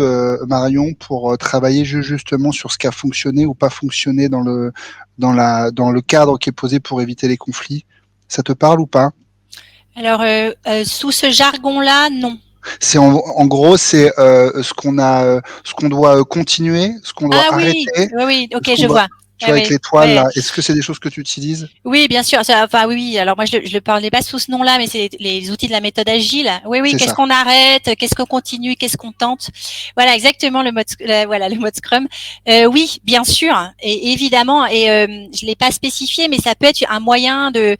Marion, pour travailler justement sur ce qui a fonctionné ou pas fonctionné dans le cadre qui est posé pour éviter les conflits? Ça te parle ou pas? Alors, sous ce jargon-là, non. C'est en gros, c'est ce qu'on doit continuer, ce qu'on doit arrêter. Oui, ok, je vois. Tu vois, avec l'étoile, là. Est-ce que c'est des choses que tu utilises? Oui, bien sûr. Enfin, oui. Alors moi, je le parlais pas sous ce nom-là, mais c'est les outils de la méthode agile. Oui. Qu'est-ce qu'on arrête? Qu'est-ce qu'on continue? Qu'est-ce qu'on tente? Voilà, exactement le mode Scrum. Oui, bien sûr, et évidemment. Et je l'ai pas spécifié, mais ça peut être un moyen de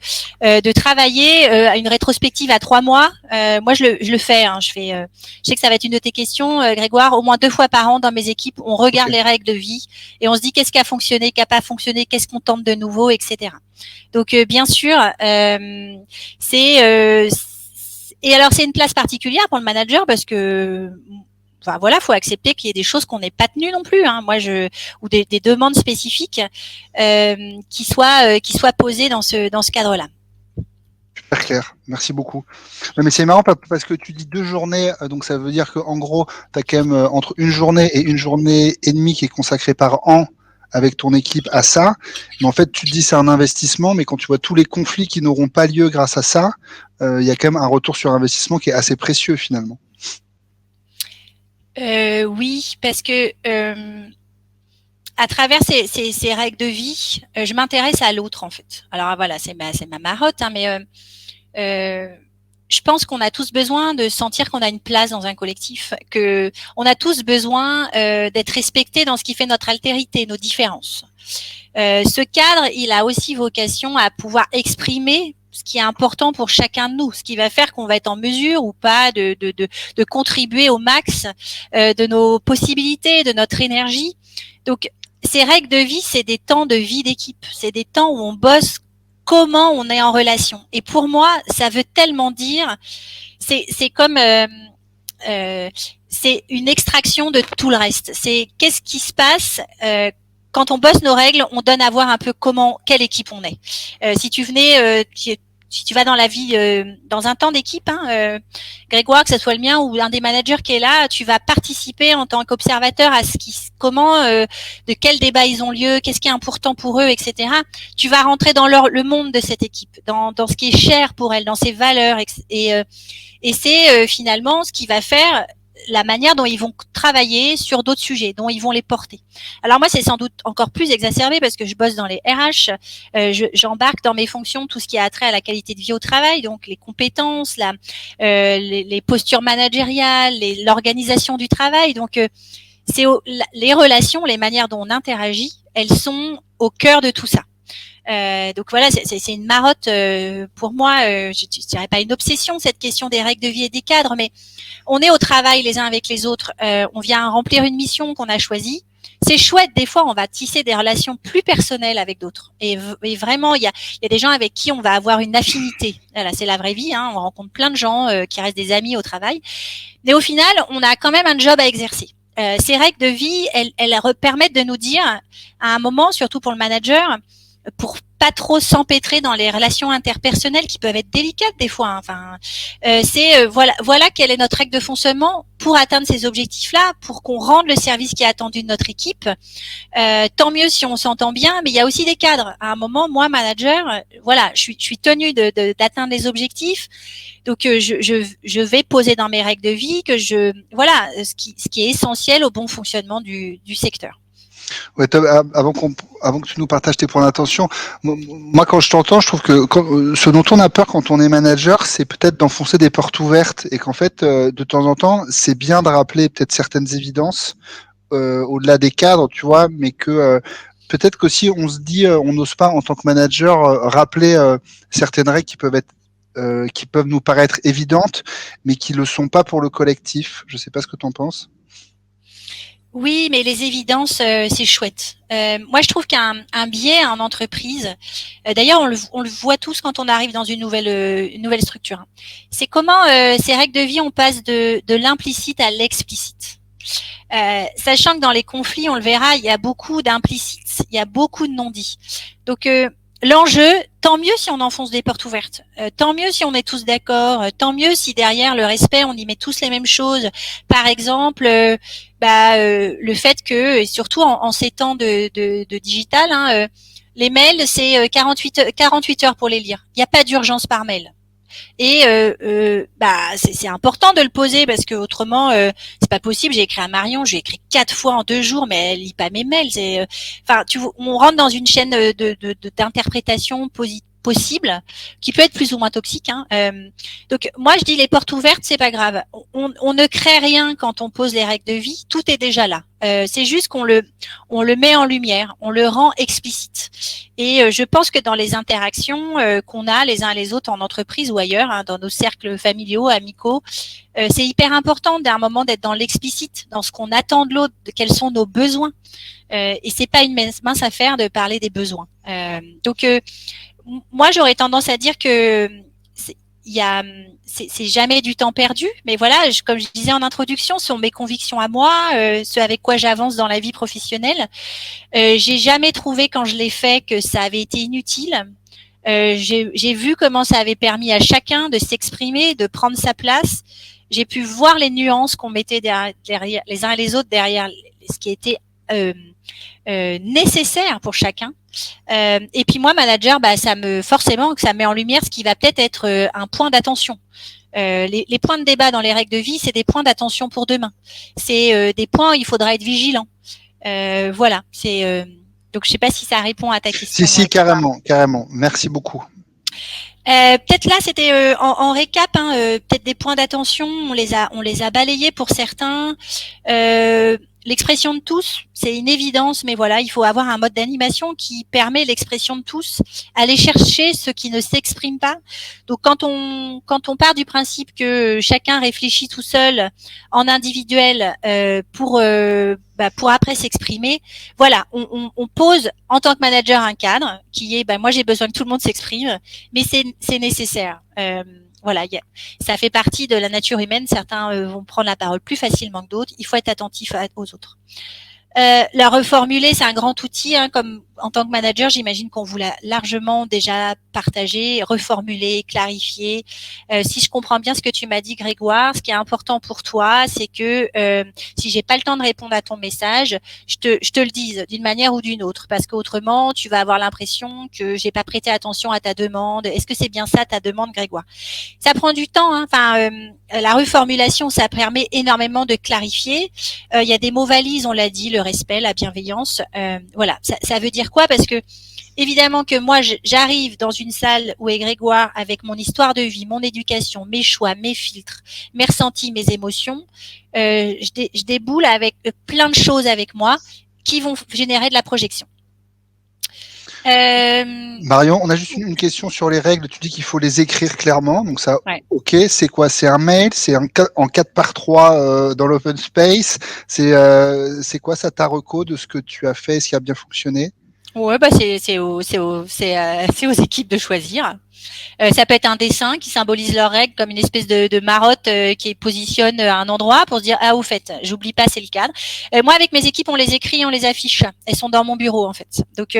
travailler une rétrospective à 3 mois. Moi, je le fais. Je sais que ça va être une de tes questions, Grégoire. Au moins 2 fois par an dans mes équipes, on regarde les règles de vie et on se dit qu'est-ce qui a fonctionné, qui a pas fonctionné, qu'est-ce qu'on tente de nouveau, etc. Donc bien sûr, et alors c'est une place particulière pour le manager parce que faut accepter qu'il y ait des choses qu'on n'est pas tenues non plus. Ou des demandes spécifiques qui soient posées dans ce cadre-là. Super clair, merci beaucoup. Mais c'est marrant parce que tu dis 2 journées, donc ça veut dire qu'en gros, tu as quand même entre une journée et une journée et demie qui est consacrée par an avec ton équipe à ça. Mais en fait, tu te dis c'est un investissement, mais quand tu vois tous les conflits qui n'auront pas lieu grâce à ça, il y a quand même un retour sur investissement qui est assez précieux finalement. Oui, parce que à travers ces règles de vie, je m'intéresse à l'autre en fait. Alors voilà, c'est ma marotte, mais je pense qu'on a tous besoin de sentir qu'on a une place dans un collectif, que on a tous besoin d'être respectés dans ce qui fait notre altérité, nos différences. Ce cadre, il a aussi vocation à pouvoir exprimer ce qui est important pour chacun de nous, ce qui va faire qu'on va être en mesure ou pas de contribuer au max de nos possibilités, de notre énergie. Donc, ces règles de vie, c'est des temps de vie d'équipe, c'est des temps où on bosse comment on est en relation. Et pour moi, ça veut tellement dire, c'est comme c'est une extraction de tout le reste. C'est qu'est-ce qui se passe quand on bosse nos règles, on donne à voir un peu quelle équipe on est. Si tu vas dans la vie, dans un temps d'équipe, Grégoire, que ce soit le mien ou un des managers qui est là, tu vas participer en tant qu'observateur à de quels débats ils ont lieu, qu'est-ce qui est important pour eux, etc. Tu vas rentrer dans le monde de cette équipe, dans ce qui est cher pour elle, dans ses valeurs, et c'est finalement ce qui va faire la manière dont ils vont travailler sur d'autres sujets, dont ils vont les porter. Alors moi, c'est sans doute encore plus exacerbé parce que je bosse dans les RH, j'embarque dans mes fonctions tout ce qui a trait à la qualité de vie au travail, donc les compétences, les postures managériales, l'organisation du travail. Donc, les relations, les manières dont on interagit, elles sont au cœur de tout ça. Donc voilà, c'est une marotte pour moi. Je dirais pas une obsession, cette question des règles de vie et des cadres, mais on est au travail les uns avec les autres. On vient remplir une mission qu'on a choisie. C'est chouette, des fois, on va tisser des relations plus personnelles avec d'autres. Et vraiment, il y a des gens avec qui on va avoir une affinité. Voilà, c'est la vraie vie. On rencontre plein de gens qui restent des amis au travail. Mais au final, on a quand même un job à exercer. Ces règles de vie, elles permettent de nous dire, à un moment, surtout pour le manager, pour pas trop s'empêtrer dans les relations interpersonnelles qui peuvent être délicates des fois. Voilà quelle est notre règle de fonctionnement pour atteindre ces objectifs-là, pour qu'on rende le service qui est attendu de notre équipe. Tant mieux si on s'entend bien, mais il y a aussi des cadres. À un moment, moi, manager, je suis tenue d'atteindre les objectifs. Donc, je vais poser dans mes règles de vie ce qui est essentiel au bon fonctionnement du secteur. Ouais, avant que tu nous partages tes points d'attention, moi quand je t'entends, je trouve que ce dont on a peur quand on est manager, c'est peut-être d'enfoncer des portes ouvertes et qu'en fait, de temps en temps, c'est bien de rappeler peut-être certaines évidences au-delà des cadres, tu vois, mais que peut-être qu'aussi on se dit, on n'ose pas en tant que manager rappeler certaines règles qui peuvent nous paraître évidentes, mais qui le sont pas pour le collectif. Je sais pas ce que tu en penses. Oui, mais les évidences, c'est chouette. Moi, je trouve qu'un biais en entreprise, d'ailleurs, on le voit tous quand on arrive dans une nouvelle structure, hein. C'est comment ces règles de vie, on passe de l'implicite à l'explicite. Sachant que dans les conflits, on le verra, il y a beaucoup d'implicites, il y a beaucoup de non-dits. Donc, l'enjeu, tant mieux si on enfonce des portes ouvertes, tant mieux si on est tous d'accord, tant mieux si derrière le respect, on y met tous les mêmes choses. Par exemple, le fait que, et surtout en ces temps de digital, hein, les mails, c'est 48 heures pour les lire. Il n'y a pas d'urgence par mail. Et c'est important de le poser parce que autrement c'est pas possible. J'ai écrit à Marion, j'ai écrit 4 fois en 2 jours, mais elle lit pas mes mails. On rentre dans une chaîne d'interprétation possible qui peut être plus ou moins toxique, hein. Donc moi je dis les portes ouvertes, c'est pas grave. On ne crée rien quand on pose les règles de vie, tout est déjà là. C'est juste qu'on le met en lumière, on le rend explicite. Et je pense que dans les interactions qu'on a les uns les autres en entreprise ou ailleurs, hein, dans nos cercles familiaux, amicaux, c'est hyper important d'un moment d'être dans l'explicite, dans ce qu'on attend de l'autre, de quels sont nos besoins. Et c'est pas une mince affaire de parler des besoins. Moi, j'aurais tendance à dire que c'est jamais du temps perdu, mais voilà, comme je disais en introduction, ce sont mes convictions à moi, ce avec quoi j'avance dans la vie professionnelle. J'ai jamais trouvé quand je l'ai fait que ça avait été inutile. J'ai vu comment ça avait permis à chacun de s'exprimer, de prendre sa place. J'ai pu voir les nuances qu'on mettait derrière les uns et les autres derrière ce qui était nécessaire pour chacun. Et puis moi, manager, forcément, ça met en lumière ce qui va peut-être être un point d'attention. Les points de débat dans les règles de vie, c'est des points d'attention pour demain. C'est des points où il faudra être vigilant. Voilà. Donc je sais pas si ça répond à ta question. Si, carrément, carrément. Merci beaucoup. Peut-être là, c'était en récap, hein, peut-être des points d'attention. On les a balayés pour certains. L'expression de tous, c'est une évidence, mais voilà, il faut avoir un mode d'animation qui permet l'expression de tous, aller chercher ceux qui ne s'expriment pas. Donc quand on part du principe que chacun réfléchit tout seul en individuel pour après s'exprimer, voilà, on pose en tant que manager un cadre qui est, moi j'ai besoin que tout le monde s'exprime, mais c'est nécessaire. Voilà, ça fait partie de la nature humaine. Certains vont prendre la parole plus facilement que d'autres. Il faut être attentif aux autres. La reformuler, c'est un grand outil, hein, comme en tant que manager, j'imagine qu'on vous l'a largement déjà partagé, reformulé, clarifié. Si je comprends bien ce que tu m'as dit, Grégoire, ce qui est important pour toi, c'est que si j'ai pas le temps de répondre à ton message, je te le dise d'une manière ou d'une autre, parce qu'autrement, tu vas avoir l'impression que j'ai pas prêté attention à ta demande. Est-ce que c'est bien ça ta demande, Grégoire? Ça prend du temps, hein. La reformulation, ça permet énormément de clarifier. Il y a des mots valises, on l'a dit, le respect, la bienveillance. Voilà, ça veut dire quoi? Parce que évidemment que moi, j'arrive dans une salle où est Grégoire avec mon histoire de vie, mon éducation, mes choix, mes filtres, mes ressentis, mes émotions. Je déboule avec plein de choses avec moi qui vont générer de la projection. Marion, on a juste une question sur les règles. Tu dis qu'il faut les écrire clairement. Donc ça, ouais. Ok, c'est quoi? C'est un mail? C'est en 4x3 dans l'open space? C'est quoi ça ta reco de ce que tu as fait? Est-ce qui a bien fonctionné? Ouais, c'est aux équipes de choisir. Ça peut être un dessin qui symbolise leurs règles comme une espèce de marotte qui positionne à un endroit pour se dire au fait, j'oublie pas, c'est le cadre. Moi avec mes équipes, on les écrit, on les affiche. Elles sont dans mon bureau en fait. Donc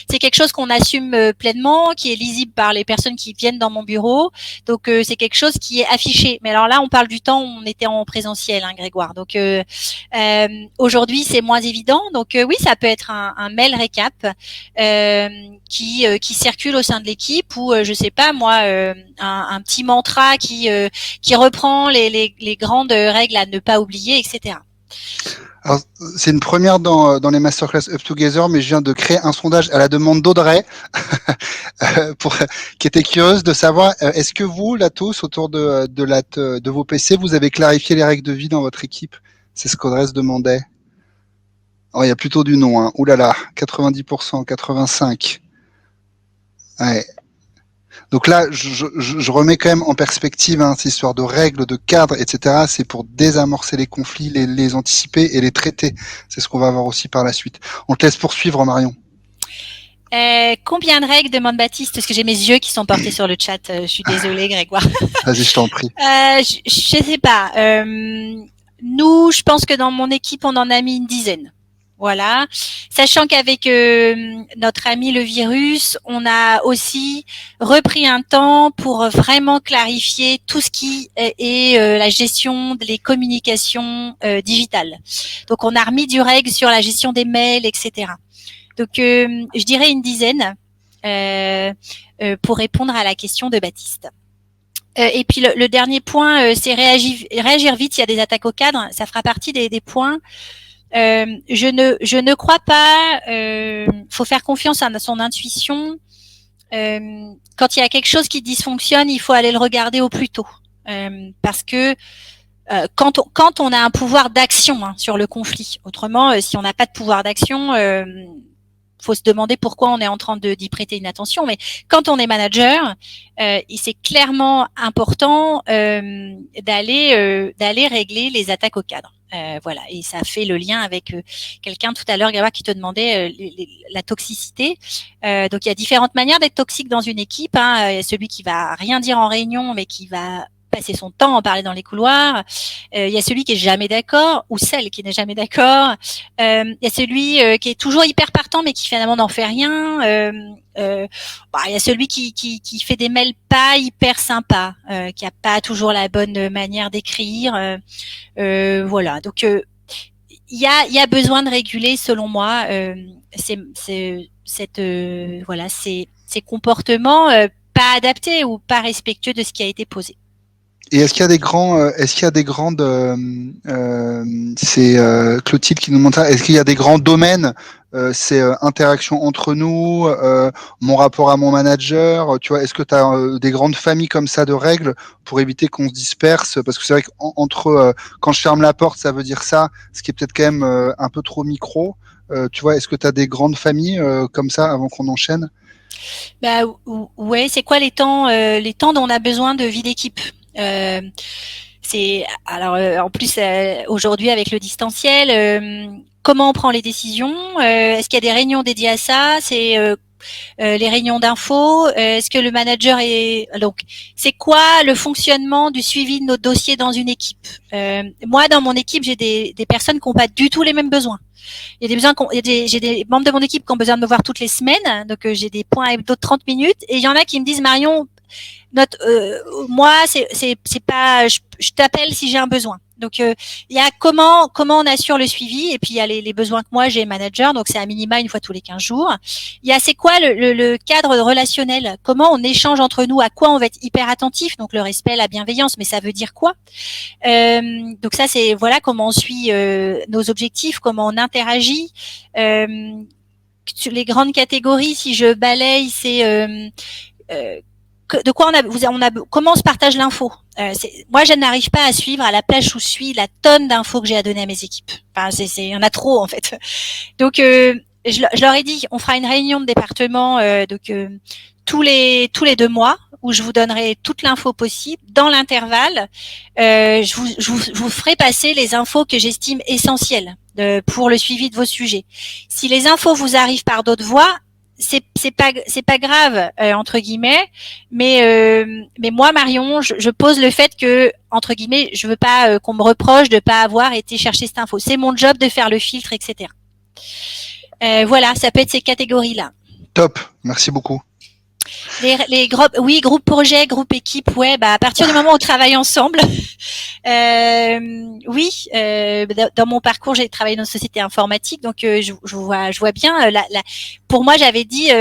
c'est quelque chose qu'on assume pleinement, qui est lisible par les personnes qui viennent dans mon bureau. Donc c'est quelque chose qui est affiché. Mais alors là, on parle du temps où on était en présentiel, hein, Grégoire. Donc aujourd'hui, c'est moins évident. Donc oui, ça peut être un mail récap qui circule au sein de l'équipe ou je sais pas moi un petit mantra qui reprend les grandes règles à ne pas oublier, etc. Alors, c'est une première dans les masterclass Up Together, mais je viens de créer un sondage à la demande d'Audrey, qui était curieuse de savoir, est-ce que vous, là tous, autour de vos PC, vous avez clarifié les règles de vie dans votre équipe? C'est ce qu'Audrey se demandait. Oh, il y a plutôt du non, hein. Ouh là là, 90%, 85%. Ouais. Donc là, je remets quand même en perspective hein, ces histoires de règles, de cadres, etc. C'est pour désamorcer les conflits, les anticiper et les traiter. C'est ce qu'on va voir aussi par la suite. On te laisse poursuivre, Marion. Combien de règles demande Baptiste? Parce que j'ai mes yeux qui sont portés sur le chat. Je suis désolée, Grégoire. Vas-y, je t'en prie. Je sais pas. Nous, je pense que dans mon équipe, on en a mis une dizaine. Voilà. Sachant qu'avec notre ami le virus, on a aussi repris un temps pour vraiment clarifier tout ce qui est la gestion des communications digitales. Donc, on a remis du règle sur la gestion des mails, etc. Donc, je dirais une dizaine pour répondre à la question de Baptiste. Et puis le dernier point, c'est réagir vite s'il y a des attaques au cadre. Ça fera partie des points. Je ne crois pas. Faut faire confiance à son intuition. Quand il y a quelque chose qui dysfonctionne, il faut aller le regarder au plus tôt, parce que quand on a un pouvoir d'action hein, sur le conflit. Autrement, si on n'a pas de pouvoir d'action, faut se demander pourquoi on est en train d'y prêter une attention. Mais quand on est manager, c'est clairement important d'aller régler les attaques au cadre. Voilà, et ça fait le lien avec quelqu'un tout à l'heure, Grégoire, qui te demandait la toxicité. Donc il y a différentes manières d'être toxique dans une équipe. Hein. Il y a celui qui va rien dire en réunion, mais qui va passer son temps à en parler dans les couloirs. Il y a celui qui est jamais d'accord ou celle qui n'est jamais d'accord. Il y a celui qui est toujours hyper partant mais qui finalement n'en fait rien. Il y a celui qui fait des mails pas hyper sympas, qui a pas toujours la bonne manière d'écrire. Voilà. Donc il y a besoin de réguler, selon moi, ces comportements pas adaptés ou pas respectueux de ce qui a été posé. Et est-ce qu'il y a des grandes, c'est Clotilde qui nous montre ça, est-ce qu'il y a des grands domaines, c'est interaction entre nous, mon rapport à mon manager, tu vois, est-ce que tu as des grandes familles comme ça de règles pour éviter qu'on se disperse? Parce que c'est vrai qu'entre quand je ferme la porte, ça veut dire ça, ce qui est peut-être quand même un peu trop micro. Tu vois, est-ce que tu as des grandes familles comme ça avant qu'on enchaîne? Bah ouais, c'est quoi les temps dont on a besoin de vie d'équipe? C'est alors en plus aujourd'hui avec le distanciel, comment on prend les décisions? Est-ce qu'il y a des réunions dédiées à ça? C'est les réunions d'infos. Est-ce que le manager est donc c'est quoi le fonctionnement du suivi de nos dossiers dans une équipe? Moi, dans mon équipe, j'ai des personnes qui n'ont pas du tout les mêmes besoins. Il y a des besoins, j'ai des membres de mon équipe qui ont besoin de me voir toutes les semaines, donc j'ai des points hebdo de 30 minutes, et il y en a qui me disent Marion, moi c'est pas, je t'appelle si j'ai un besoin. Donc il y a comment on assure le suivi, et puis il y a les besoins que moi j'ai manager, donc c'est à minima une fois tous les 15 jours. Il y a c'est quoi le cadre relationnel, comment on échange entre nous, à quoi on va être hyper attentif, donc le respect, la bienveillance, mais ça veut dire quoi? Donc ça c'est voilà comment on suit nos objectifs, comment on interagit. Les grandes catégories, si je balaye, c'est de quoi comment on se partage l'info. Moi, je n'arrive pas à suivre à la plage où je suis la tonne d'infos que j'ai à donner à mes équipes. Enfin, il y en a trop en fait. Donc, je leur ai dit, on fera une réunion de département tous les 2 mois où je vous donnerai toute l'info possible. Dans l'intervalle, je vous ferai passer les infos que j'estime essentielles pour le suivi de vos sujets. Si les infos vous arrivent par d'autres voies, c'est pas grave entre guillemets, mais moi Marion, je pose le fait que entre guillemets, je veux pas qu'on me reproche de pas avoir été chercher cette info. C'est mon job de faire le filtre, etc. Voilà, ça peut être ces catégories-là. Top, merci beaucoup. Les groupes, oui, groupe projet, groupe équipe, ouais, à partir du moment où on travaille ensemble, oui, dans mon parcours, j'ai travaillé dans une société informatique, donc je vois bien. Pour moi, j'avais dit,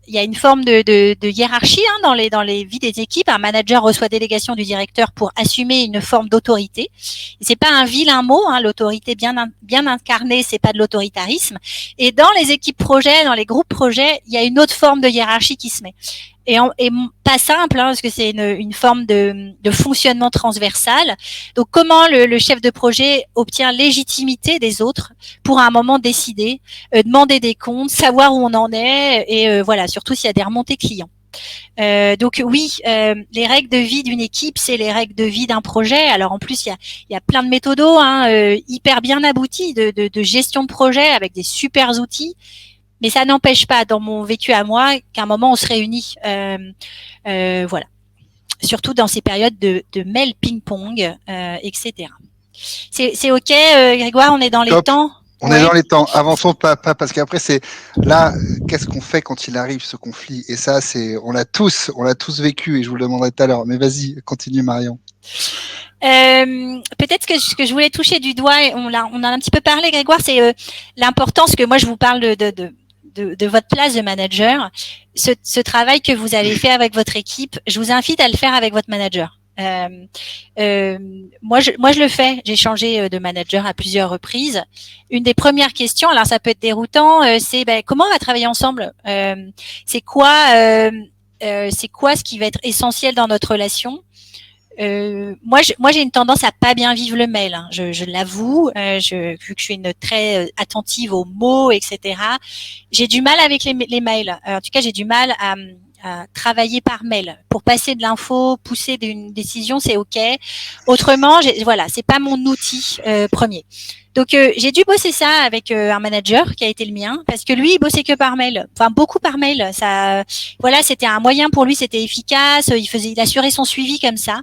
il y a une forme de hiérarchie dans les vies des équipes. Un manager reçoit délégation du directeur pour assumer une forme d'autorité. C'est pas un vilain mot, l'autorité bien incarnée, c'est pas de l'autoritarisme. Et dans les équipes projets, dans les groupes projets, il y a une autre forme de hiérarchie qui se met. Et pas simple, parce que c'est une forme de fonctionnement transversal. Donc, comment le chef de projet obtient légitimité des autres pour à un moment décider, demander des comptes, savoir où on en est, et voilà, surtout s'il y a des remontées clients. Donc oui, les règles de vie d'une équipe, c'est les règles de vie d'un projet. Alors en plus, il y a plein de méthodos hyper bien aboutis de gestion de projet avec des super outils. Mais ça n'empêche pas, dans mon vécu à moi, qu'à un moment on se réunit. Voilà. Surtout dans ces périodes de mail ping-pong, etc. C'est OK, Grégoire, on est dans les temps. On est dans les temps. Avançons pas parce qu'après c'est là. Qu'est-ce qu'on fait quand il arrive ce conflit? Et ça, on l'a tous vécu. Et je vous le demanderai tout à l'heure. Mais vas-y, continue, Marion. Peut-être que ce que je voulais toucher du doigt, et on en a un petit peu parlé, Grégoire, c'est l'importance que moi je vous parle de votre place de manager. Ce travail que vous avez fait avec votre équipe, je vous invite à le faire avec votre manager. Moi, je le fais. J'ai changé de manager à plusieurs reprises. Une des premières questions, alors ça peut être déroutant, c'est comment on va travailler ensemble. C'est quoi ce qui va être essentiel dans notre relation. Moi, j'ai une tendance à pas bien vivre le mail. Je l'avoue. Vu que je suis une très attentive aux mots, etc. J'ai du mal avec les mails. En tout cas, j'ai du mal à travailler par mail. Pour passer de l'info, pousser d'une décision, c'est OK. Autrement, voilà, c'est pas mon outil premier. Donc, j'ai dû bosser ça avec un manager qui a été le mien, parce que lui, il bossait que par mail. Enfin, beaucoup par mail. Ça, voilà, c'était un moyen pour lui, c'était efficace. Il assurait son suivi comme ça.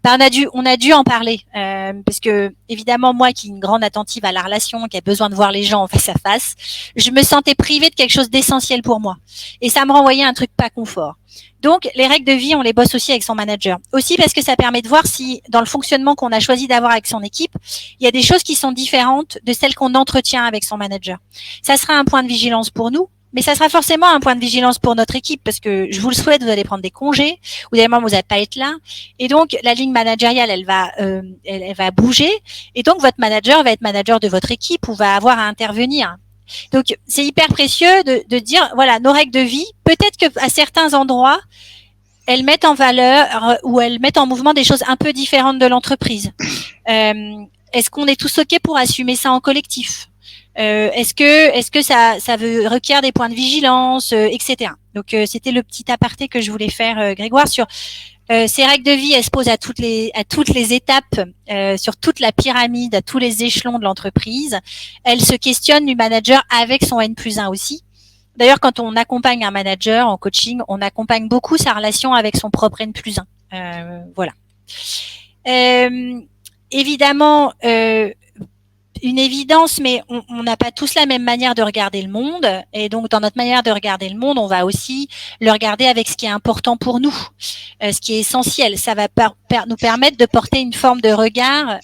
On a dû en parler, parce que évidemment, moi, qui est une grande attentive à la relation, qui a besoin de voir les gens en face à face, je me sentais privée de quelque chose d'essentiel pour moi, et ça me renvoyait un truc pas confort. Donc, les règles de vie, on les bosse aussi avec son manager. Aussi parce que ça permet de voir si, dans le fonctionnement qu'on a choisi d'avoir avec son équipe, il y a des choses qui sont différentes de celles qu'on entretient avec son manager. Ça sera un point de vigilance pour nous, mais ça sera forcément un point de vigilance pour notre équipe, parce que je vous le souhaite, vous allez prendre des congés, ou des moments où vous n'allez pas être là, et donc la ligne managériale, elle va bouger, et donc votre manager va être manager de votre équipe ou va avoir à intervenir. Donc, c'est hyper précieux de dire, voilà, nos règles de vie, peut-être qu'à certains endroits, elles mettent en valeur ou elles mettent en mouvement des choses un peu différentes de l'entreprise. Est-ce qu'on est tous OK pour assumer ça en collectif? Est-ce que ça requiert des points de vigilance, etc. Donc, c'était le petit aparté que je voulais faire, Grégoire, sur ces règles de vie. Elles se posent à toutes les étapes, sur toute la pyramide, à tous les échelons de l'entreprise. Elles se questionnent du manager avec son N+1 aussi. D'ailleurs, quand on accompagne un manager en coaching, on accompagne beaucoup sa relation avec son propre N+1. Voilà. Évidemment, une évidence, mais on n'a pas tous la même manière de regarder le monde. Et donc, dans notre manière de regarder le monde, on va aussi le regarder avec ce qui est important pour nous, ce qui est essentiel. Ça va nous permettre de porter une forme de regard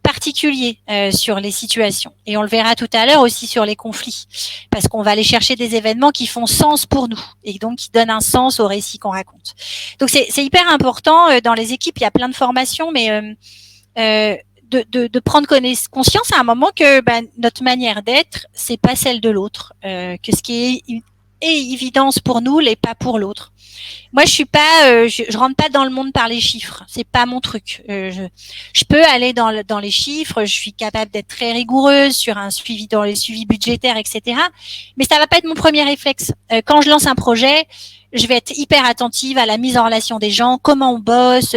particulier sur les situations. Et on le verra tout à l'heure aussi sur les conflits, parce qu'on va aller chercher des événements qui font sens pour nous et donc qui donnent un sens au récit qu'on raconte. Donc, c'est hyper important. Dans les équipes, il y a plein de formations, mais de prendre conscience à un moment que notre manière d'être, c'est pas celle de l'autre, que ce qui est évidence pour nous l'est pas pour l'autre. Moi, je suis pas, je rentre pas dans le monde par les chiffres. C'est pas mon truc. Je peux aller dans les chiffres. Je suis capable d'être très rigoureuse sur dans les suivis budgétaires, etc. Mais ça va pas être mon premier réflexe. Quand je lance un projet, je vais être hyper attentive à la mise en relation des gens, comment on bosse,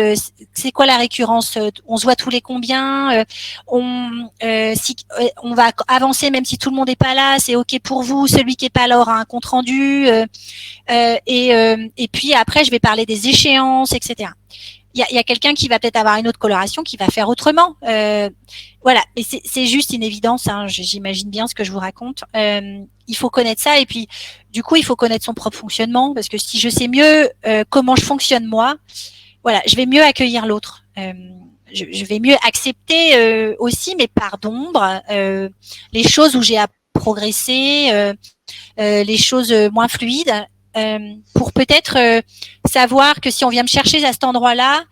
c'est quoi la récurrence, on se voit tous les combien, on va avancer même si tout le monde n'est pas là, c'est OK pour vous, celui qui est pas là aura un compte rendu, et puis après je vais parler des échéances, etc. Il y a quelqu'un qui va peut-être avoir une autre coloration, qui va faire autrement. Voilà, et c'est juste une évidence, j'imagine bien ce que je vous raconte. Il faut connaître ça, et puis du coup, il faut connaître son propre fonctionnement, parce que si je sais mieux comment je fonctionne moi, voilà, je vais mieux accueillir l'autre. Je vais mieux accepter aussi mes parts d'ombre, les choses où j'ai à progresser, les choses moins fluides. pour peut-être savoir que si on vient me chercher à cet endroit-là,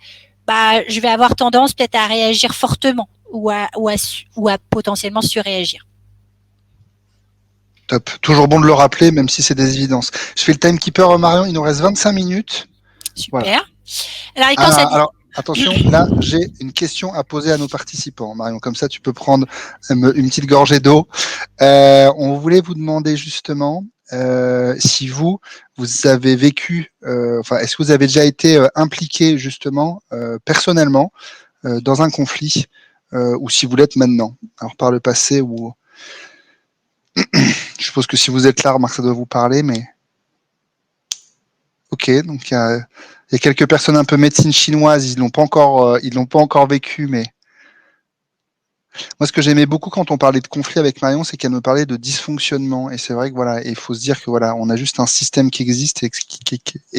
bah, je vais avoir tendance peut-être à réagir fortement ou à potentiellement surréagir. Top. Toujours bon de le rappeler, même si c'est des évidences. Je fais le timekeeper, Marion. Il nous reste 25 minutes. Super. Voilà. Alors, et quand ça dit... Alors, attention, là, j'ai une question à poser à nos participants, Marion. Comme ça, tu peux prendre une petite gorgée d'eau. On voulait vous demander justement si vous avez vécu, enfin, est-ce que vous avez déjà été impliqué justement personnellement dans un conflit, ou si vous l'êtes maintenant. Alors par le passé ou je suppose que si vous êtes là, Marc, ça doit vous parler, mais ok. Donc il y a quelques personnes un peu médecine chinoise, ils l'ont pas encore vécu, mais moi, ce que j'aimais beaucoup quand on parlait de conflit avec Marion, c'est qu'elle me parlait de dysfonctionnement. Et c'est vrai que voilà, il faut se dire que voilà, on a juste un système qui existe et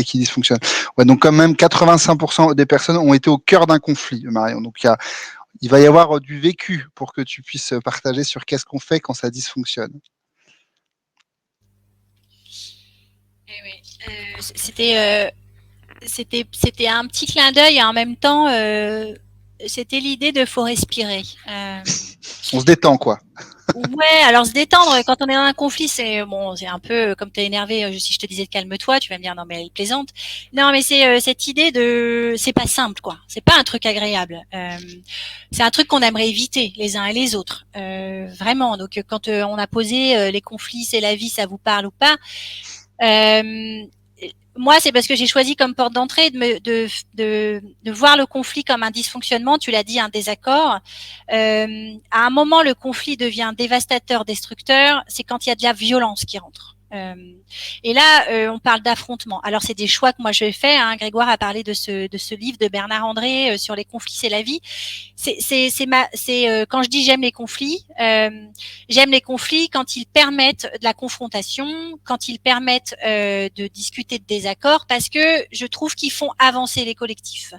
qui dysfonctionne. Ouais, donc quand même, 85% des personnes ont été au cœur d'un conflit, Marion. Donc il va y avoir du vécu pour que tu puisses partager sur qu'est-ce qu'on fait quand ça dysfonctionne. C'était un petit clin d'œil et en même temps, c'était l'idée de faut respirer. On se détend, quoi. Ouais, alors se détendre quand on est dans un conflit, c'est bon, c'est un peu comme t'es énervé. Si je te disais de calme-toi, tu vas me dire non mais elle plaisante. Non mais c'est cette idée de, c'est pas simple quoi. C'est pas un truc agréable. C'est un truc qu'on aimerait éviter les uns et les autres. Vraiment. Donc quand on a posé les conflits, c'est la vie, ça vous parle ou pas. Moi, c'est parce que j'ai choisi comme porte d'entrée de voir le conflit comme un dysfonctionnement. Tu l'as dit, un désaccord. À un moment, le conflit devient dévastateur, destructeur. C'est quand il y a de la violence qui rentre. Et là, on parle d'affrontement. Alors, c'est des choix que moi je fais. Hein. Grégoire a parlé de ce livre de Bernard André sur les conflits, c'est la vie. Quand je dis j'aime les conflits quand ils permettent de la confrontation, quand ils permettent de discuter de désaccords, parce que je trouve qu'ils font avancer les collectifs.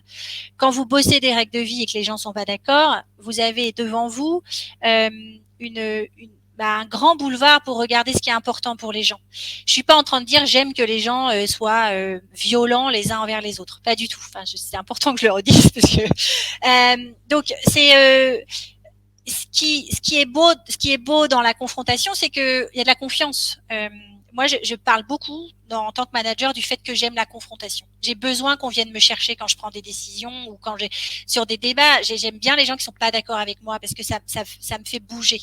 Quand vous bossez des règles de vie et que les gens sont pas d'accord, vous avez devant vous un grand boulevard pour regarder ce qui est important pour les gens. Je suis pas en train de dire j'aime que les gens soient violents les uns envers les autres, pas du tout. Enfin, c'est important que je le redise parce que donc c'est ce qui est beau dans la confrontation, c'est que il y a de la confiance. Moi, je parle beaucoup en tant que manager du fait que j'aime la confrontation. J'ai besoin qu'on vienne me chercher quand je prends des décisions ou quand j'ai sur des débats. J'aime bien les gens qui sont pas d'accord avec moi parce que ça me fait bouger.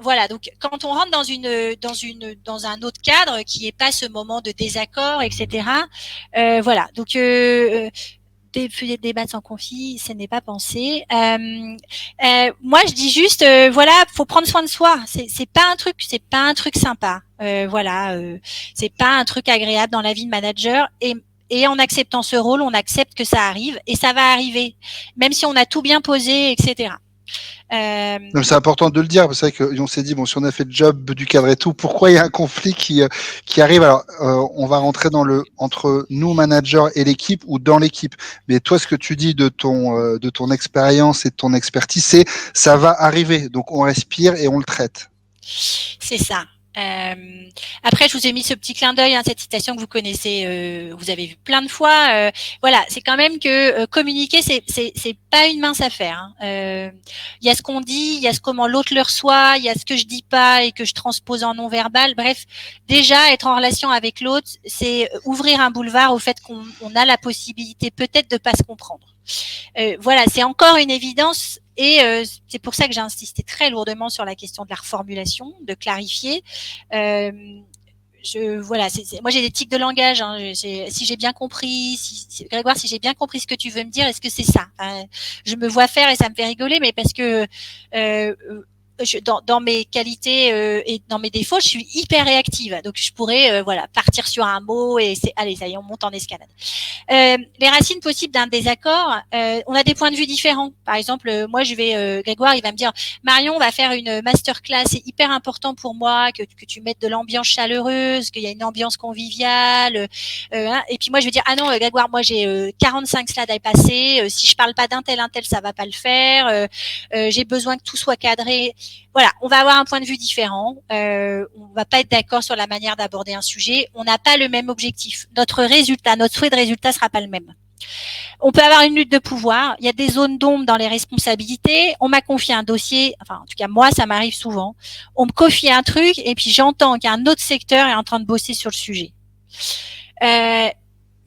Voilà, donc quand on rentre dans un autre cadre qui est pas ce moment de désaccord, etc. Voilà, donc débattre sans conflit, ce n'est pas pensé. Moi, je dis juste, voilà, faut prendre soin de soi. C'est pas un truc sympa. Voilà, c'est pas un truc agréable dans la vie de manager. Et en acceptant ce rôle, on accepte que ça arrive et ça va arriver, même si on a tout bien posé, etc. C'est important de le dire. C'est vrai qu'on s'est dit, bon, si on a fait le job du cadre et tout, pourquoi il y a un conflit qui arrive? Alors, on va rentrer entre nous, managers, et l'équipe ou dans l'équipe. Mais toi, ce que tu dis de ton expérience et de ton expertise, c'est ça va arriver. Donc, on respire et on le traite. C'est ça. Après, je vous ai mis ce petit clin d'œil, hein, cette citation que vous connaissez, vous avez vu plein de fois. Voilà, c'est quand même que communiquer, c'est pas une mince affaire. Il y a ce qu'on dit, il y a comment l'autre le reçoit, il y a ce que je dis pas et que je transpose en non verbal. Bref, déjà être en relation avec l'autre, c'est ouvrir un boulevard au fait qu'on a la possibilité peut-être de pas se comprendre. Voilà, c'est encore une évidence. Et c'est pour ça que j'ai insisté très lourdement sur la question de la reformulation, de clarifier. Voilà, moi j'ai des tics de langage. Hein, si j'ai bien compris, Grégoire, si j'ai bien compris ce que tu veux me dire, est-ce que c'est ça? Je me vois faire et ça me fait rigoler, mais parce que dans mes qualités et dans mes défauts, je suis hyper réactive. Donc je pourrais voilà partir sur un mot et allez, ça y est, on monte en escalade. Les racines possibles d'un désaccord, on a des points de vue différents. Par exemple, moi Grégoire, il va me dire Marion, on va faire une masterclass, c'est hyper important pour moi que tu mettes de l'ambiance chaleureuse, qu'il y a une ambiance conviviale. Et puis moi je vais dire ah non Grégoire, moi j'ai 45 slides à passer, si je parle pas d'un tel, ça va pas le faire. J'ai besoin que tout soit cadré. voilà, on va avoir un point de vue différent. On va pas être d'accord sur la manière d'aborder un sujet. On n'a pas le même objectif. Notre souhait de résultat sera pas le même. On peut avoir une lutte de pouvoir. Il y a des zones d'ombre dans les responsabilités. On m'a confié un dossier. Enfin, en tout cas, moi, ça m'arrive souvent. On me confie un truc et puis j'entends qu'un autre secteur est en train de bosser sur le sujet.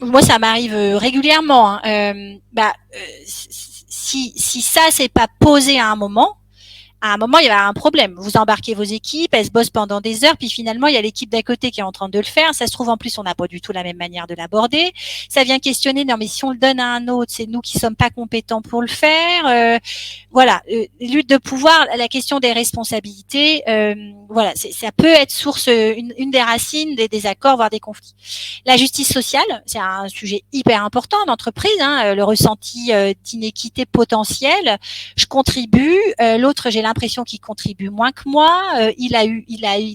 Moi, ça m'arrive régulièrement. Si ça c'est pas posé à un moment, il y a un problème. Vous embarquez vos équipes, elles se bossent pendant des heures, puis finalement, il y a l'équipe d'à côté qui est en train de le faire. Ça se trouve, en plus, on n'a pas du tout la même manière de l'aborder. Ça vient questionner, non, mais si on le donne à un autre, c'est nous qui sommes pas compétents pour le faire. Voilà, lutte de pouvoir, la question des responsabilités, voilà, ça peut être source, une des racines des désaccords, voire des conflits. La justice sociale, c'est un sujet hyper important d'entreprise, le ressenti d'inéquité potentielle. Je contribue, l'autre, j'ai l'impression qu'il contribue moins que moi. Il a eu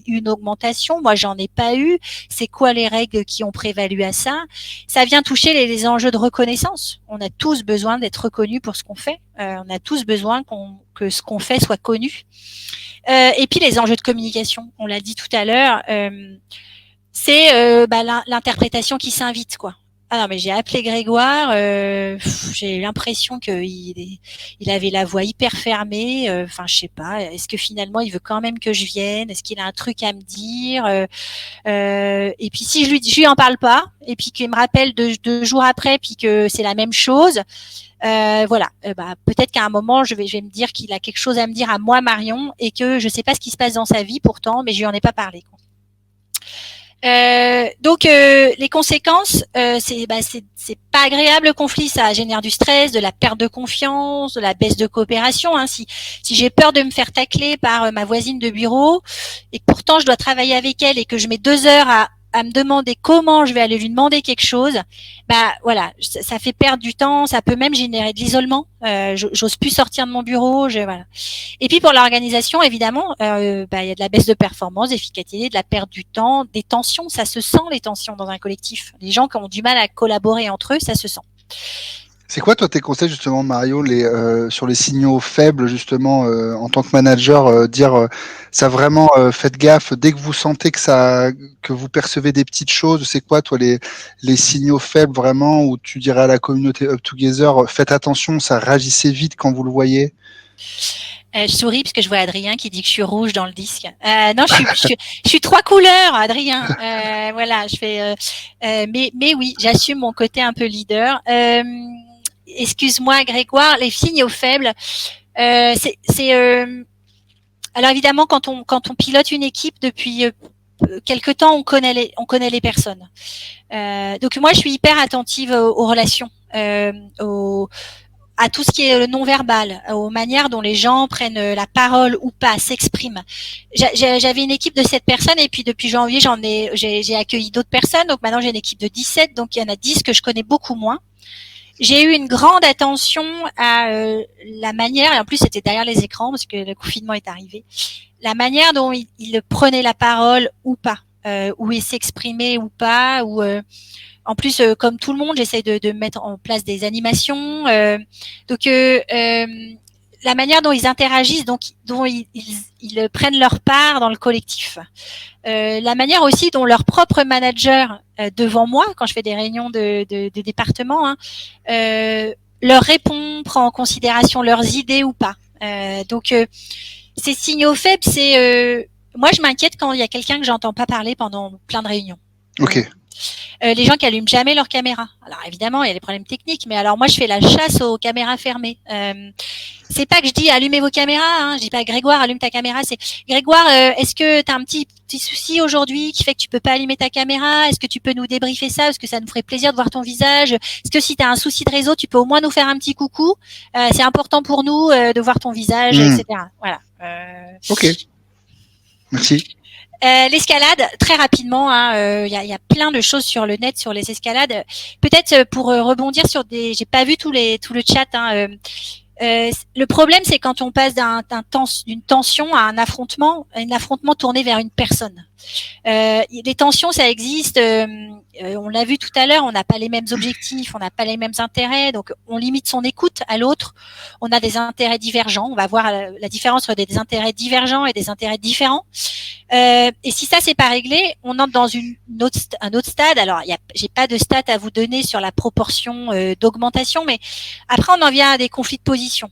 une augmentation, moi j'en ai pas eu. C'est quoi les règles qui ont prévalu à ça? Ça vient toucher les enjeux de reconnaissance. On a tous besoin d'être reconnus pour ce qu'on fait. On a tous besoin que ce qu'on fait soit connu. Et puis les enjeux de communication. On l'a dit tout à l'heure. C'est l'interprétation qui s'invite, quoi. Ah non, mais j'ai appelé Grégoire, j'ai l'impression qu'il avait la voix hyper fermée. Enfin, je sais pas. Est-ce que finalement il veut quand même que je vienne? Est-ce qu'il a un truc à me dire? Et puis si je lui en parle pas, et puis qu'il me rappelle deux jours après, puis que c'est la même chose. Voilà. Peut-être qu'à un moment je vais me dire qu'il a quelque chose à me dire à moi, Marion, et que je sais pas ce qui se passe dans sa vie pourtant, mais je lui en ai pas parlé, quoi. Donc les conséquences, c'est pas agréable le conflit, ça génère du stress, de la perte de confiance, de la baisse de coopération. Si j'ai peur de me faire tacler par ma voisine de bureau et que pourtant je dois travailler avec elle et que je mets 2 heures à me demander comment je vais aller lui demander quelque chose, voilà, ça fait perdre du temps, ça peut même générer de l'isolement. J'ose plus sortir de mon bureau, voilà. Et puis pour l'organisation, évidemment, il y a de la baisse de performance, d'efficacité, de la perte du temps, des tensions. Ça se sent, les tensions dans un collectif. Les gens qui ont du mal à collaborer entre eux, ça se sent. C'est quoi, toi, tes conseils, justement, Mario, sur les signaux faibles, justement, en tant que manager, dire ça vraiment, faites gaffe, dès que vous sentez que vous percevez des petites choses, c'est quoi, toi, les signaux faibles, vraiment, où tu dirais à la communauté Up Together, faites attention, ça réagissez vite quand vous le voyez? Je souris parce que je vois Adrien qui dit que je suis rouge dans le disque. Non, je suis 3 couleurs, Adrien. Voilà, je fais. Mais oui, j'assume mon côté un peu leader. Excuse-moi, Grégoire, les signaux faibles. Alors évidemment, quand on pilote une équipe depuis quelque temps, on connaît les personnes. Donc moi, je suis hyper attentive aux relations, à tout ce qui est non-verbal, aux manières dont les gens prennent la parole ou pas, s'expriment. J'avais une équipe de 7 personnes et puis depuis janvier, j'ai accueilli d'autres personnes. Donc maintenant, j'ai une équipe de 17. Donc il y en a 10 que je connais beaucoup moins. J'ai eu une grande attention à la manière, et en plus c'était derrière les écrans parce que le confinement est arrivé, la manière dont il prenait la parole ou pas, où il s'exprimait ou pas, ou en plus, comme tout le monde, j'essaye de mettre en place des animations. Donc, la manière dont ils interagissent, donc dont ils prennent leur part dans le collectif. La manière aussi dont leur propre manager, devant moi, quand je fais des réunions de département, leur répond, prend en considération leurs idées ou pas. Donc, ces signaux faibles, c'est... moi, je m'inquiète quand il y a quelqu'un que j'entends pas parler pendant plein de réunions. Ok. Les gens qui allument jamais leur caméra. Alors évidemment, il y a des problèmes techniques, mais alors moi je fais la chasse aux caméras fermées. C'est pas que je dis allumez vos caméras, je dis pas Grégoire allume ta caméra, c'est Grégoire, est-ce que tu as un petit souci aujourd'hui qui fait que tu peux pas allumer ta caméra? Est-ce que tu peux nous débriefer ça parce que ça nous ferait plaisir de voir ton visage? Est-ce que si tu as un souci de réseau, tu peux au moins nous faire un petit coucou? C'est important pour nous de voir ton visage, etc. Voilà. Ok. Merci. L'escalade, très rapidement, y a plein de choses sur le net sur les escalades. Peut-être pour rebondir sur j'ai pas vu tout le chat. Le problème, c'est quand on passe d'une tension à un affrontement tourné vers une personne. Les tensions, ça existe. On l'a vu tout à l'heure, on n'a pas les mêmes objectifs, on n'a pas les mêmes intérêts, donc on limite son écoute à l'autre. On a des intérêts divergents. On va voir la différence entre des intérêts divergents et des intérêts différents. Et si ça c'est pas réglé, on entre dans un autre stade. Alors, j'ai pas de stats à vous donner sur la proportion d'augmentation, mais après on en vient à des conflits de position.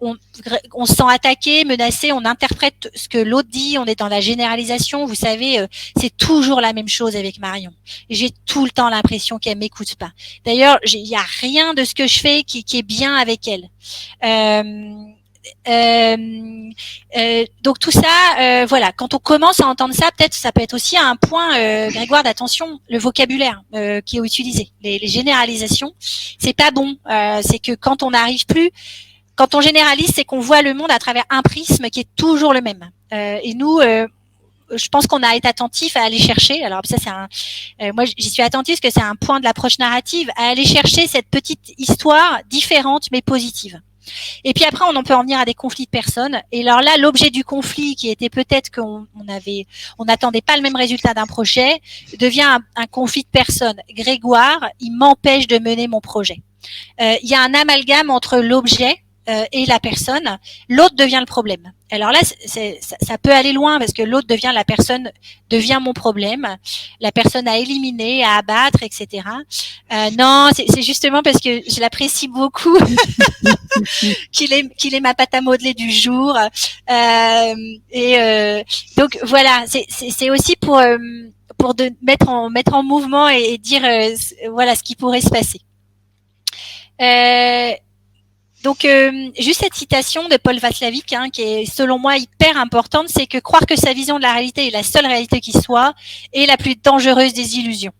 On se sent attaqué, menacé, on interprète ce que l'autre dit, on est dans la généralisation. Vous savez, c'est toujours la même chose avec Marion. J'ai tout le temps l'impression qu'elle m'écoute pas. D'ailleurs, il y a rien de ce que je fais qui est bien avec elle. Donc tout ça, voilà. Quand on commence à entendre ça, peut-être ça peut être aussi un point, Grégoire, d'attention, le vocabulaire qui est utilisé, les généralisations, c'est pas bon. C'est que quand on n'arrive plus, quand on généralise, c'est qu'on voit le monde à travers un prisme qui est toujours le même. Et nous, je pense qu'on a à être attentif à aller chercher. Alors ça, moi, j'y suis attentive parce que c'est un point de l'approche narrative, à aller chercher cette petite histoire différente mais positive. Et puis après, on en peut en venir à des conflits de personnes. Et alors là, l'objet du conflit, qui était peut-être qu'on n'attendait pas le même résultat d'un projet, devient un conflit de personnes. Grégoire, il m'empêche de mener mon projet. Il y a un amalgame entre l'objet et la personne. L'autre devient le problème. Alors là, ça peut aller loin parce que l'autre la personne devient mon problème, la personne à éliminer, à abattre, etc. Non, c'est justement parce que je l'apprécie beaucoup qu'il est ma pâte à modeler du jour. Donc voilà, c'est aussi pour mettre en mouvement et dire voilà ce qui pourrait se passer. Donc, juste cette citation de Paul Václavic, qui est selon moi hyper importante, c'est que croire que sa vision de la réalité est la seule réalité qui soit est la plus dangereuse des illusions.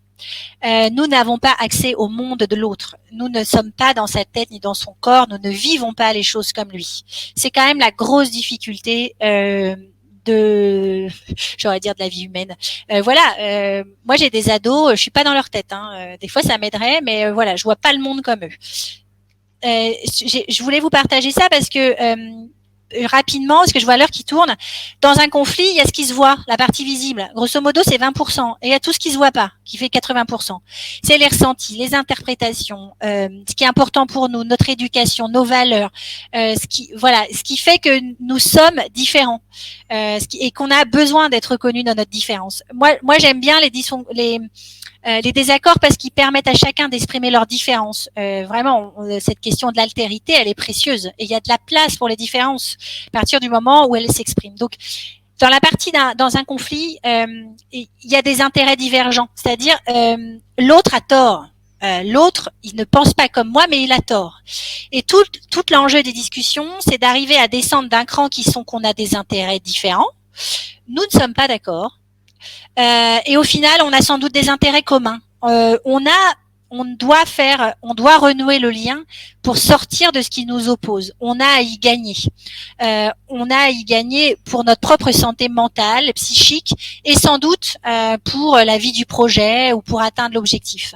Nous n'avons pas accès au monde de l'autre. Nous ne sommes pas dans sa tête ni dans son corps. Nous ne vivons pas les choses comme lui. C'est quand même la grosse difficulté j'aurais dire de la vie humaine. Voilà. Moi, j'ai des ados. Je suis pas dans leur tête. Des fois, ça m'aiderait, mais voilà, je vois pas le monde comme eux. Je voulais vous partager ça parce que rapidement, parce que je vois l'heure qui tourne, dans un conflit, il y a ce qui se voit, la partie visible. Grosso modo, c'est 20%. Et il y a tout ce qui se voit pas, qui fait 80%. C'est les ressentis, les interprétations, ce qui est important pour nous, notre éducation, nos valeurs, ce qui fait que nous sommes différents, et qu'on a besoin d'être reconnus dans notre différence. Moi, j'aime bien les désaccords parce qu'ils permettent à chacun d'exprimer leurs différences. Vraiment, cette question de l'altérité, elle est précieuse. Et il y a de la place pour les différences à partir du moment où elles s'expriment. Donc, dans la partie dans un conflit, il y a des intérêts divergents. C'est-à-dire, l'autre a tort. L'autre, il ne pense pas comme moi, mais il a tort. Et tout l'enjeu des discussions, c'est d'arriver à descendre d'un cran qu'on a des intérêts différents. Nous ne sommes pas d'accord. Et au final, on a sans doute des intérêts communs. On doit renouer le lien pour sortir de ce qui nous oppose. On a à y gagner. On a à y gagner pour notre propre santé mentale, psychique, et sans doute pour la vie du projet ou pour atteindre l'objectif.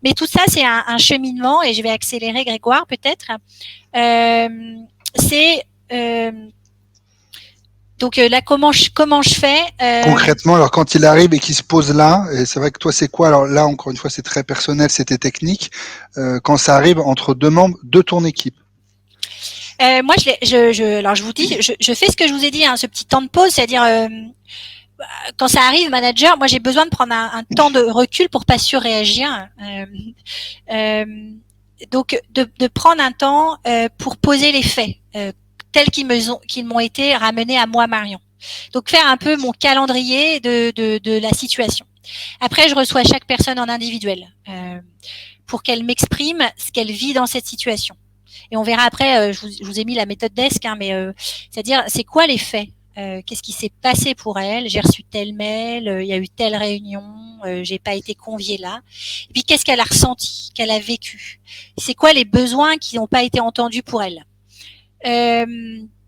Mais tout ça, c'est un cheminement, et je vais accélérer, Grégoire, peut-être. Donc là, comment je fais Concrètement, alors quand il arrive et qu'il se pose là, et c'est vrai que toi c'est quoi? Alors là, encore une fois, c'est très personnel, c'était technique. Quand ça arrive entre deux membres de ton équipe. Moi, alors je vous dis, je fais ce que je vous ai dit, ce petit temps de pause, c'est-à-dire quand ça arrive, manager, moi j'ai besoin de prendre un temps de recul pour pas surréagir. Donc de prendre un temps pour poser les faits. Tels qu'ils m'ont été ramenés à moi, Marion. Donc faire un peu mon calendrier de la situation. Après, je reçois chaque personne en individuel pour qu'elle m'exprime ce qu'elle vit dans cette situation. Et on verra après. Je vous ai mis la méthode DESC, mais c'est-à-dire c'est quoi les faits. Qu'est-ce qui s'est passé pour elle? J'ai reçu tel mail, il y a eu telle réunion, j'ai pas été conviée là. Et puis qu'est-ce qu'elle a ressenti, qu'elle a vécu? C'est quoi les besoins qui n'ont pas été entendus pour elle?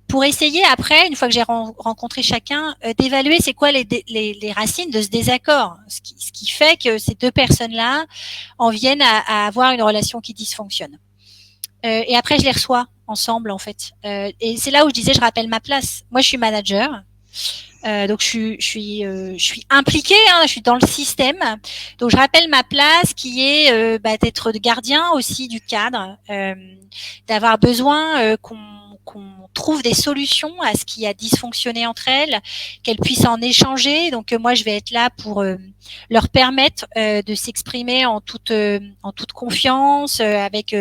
Pour essayer après, une fois que j'ai rencontré chacun, d'évaluer c'est quoi les racines de ce désaccord, ce qui fait que ces deux personnes-là en viennent à avoir une relation qui dysfonctionne. et après je les reçois ensemble en fait. Et c'est là où je disais je rappelle ma place. Moi je suis manager. Donc je suis impliquée, hein, je suis dans le système. Donc je rappelle ma place qui est d'être gardien aussi du cadre, d'avoir besoin qu'on trouve des solutions à ce qui a dysfonctionné entre elles, qu'elles puissent en échanger. Donc moi je vais être là pour leur permettre de s'exprimer en toute confiance, avec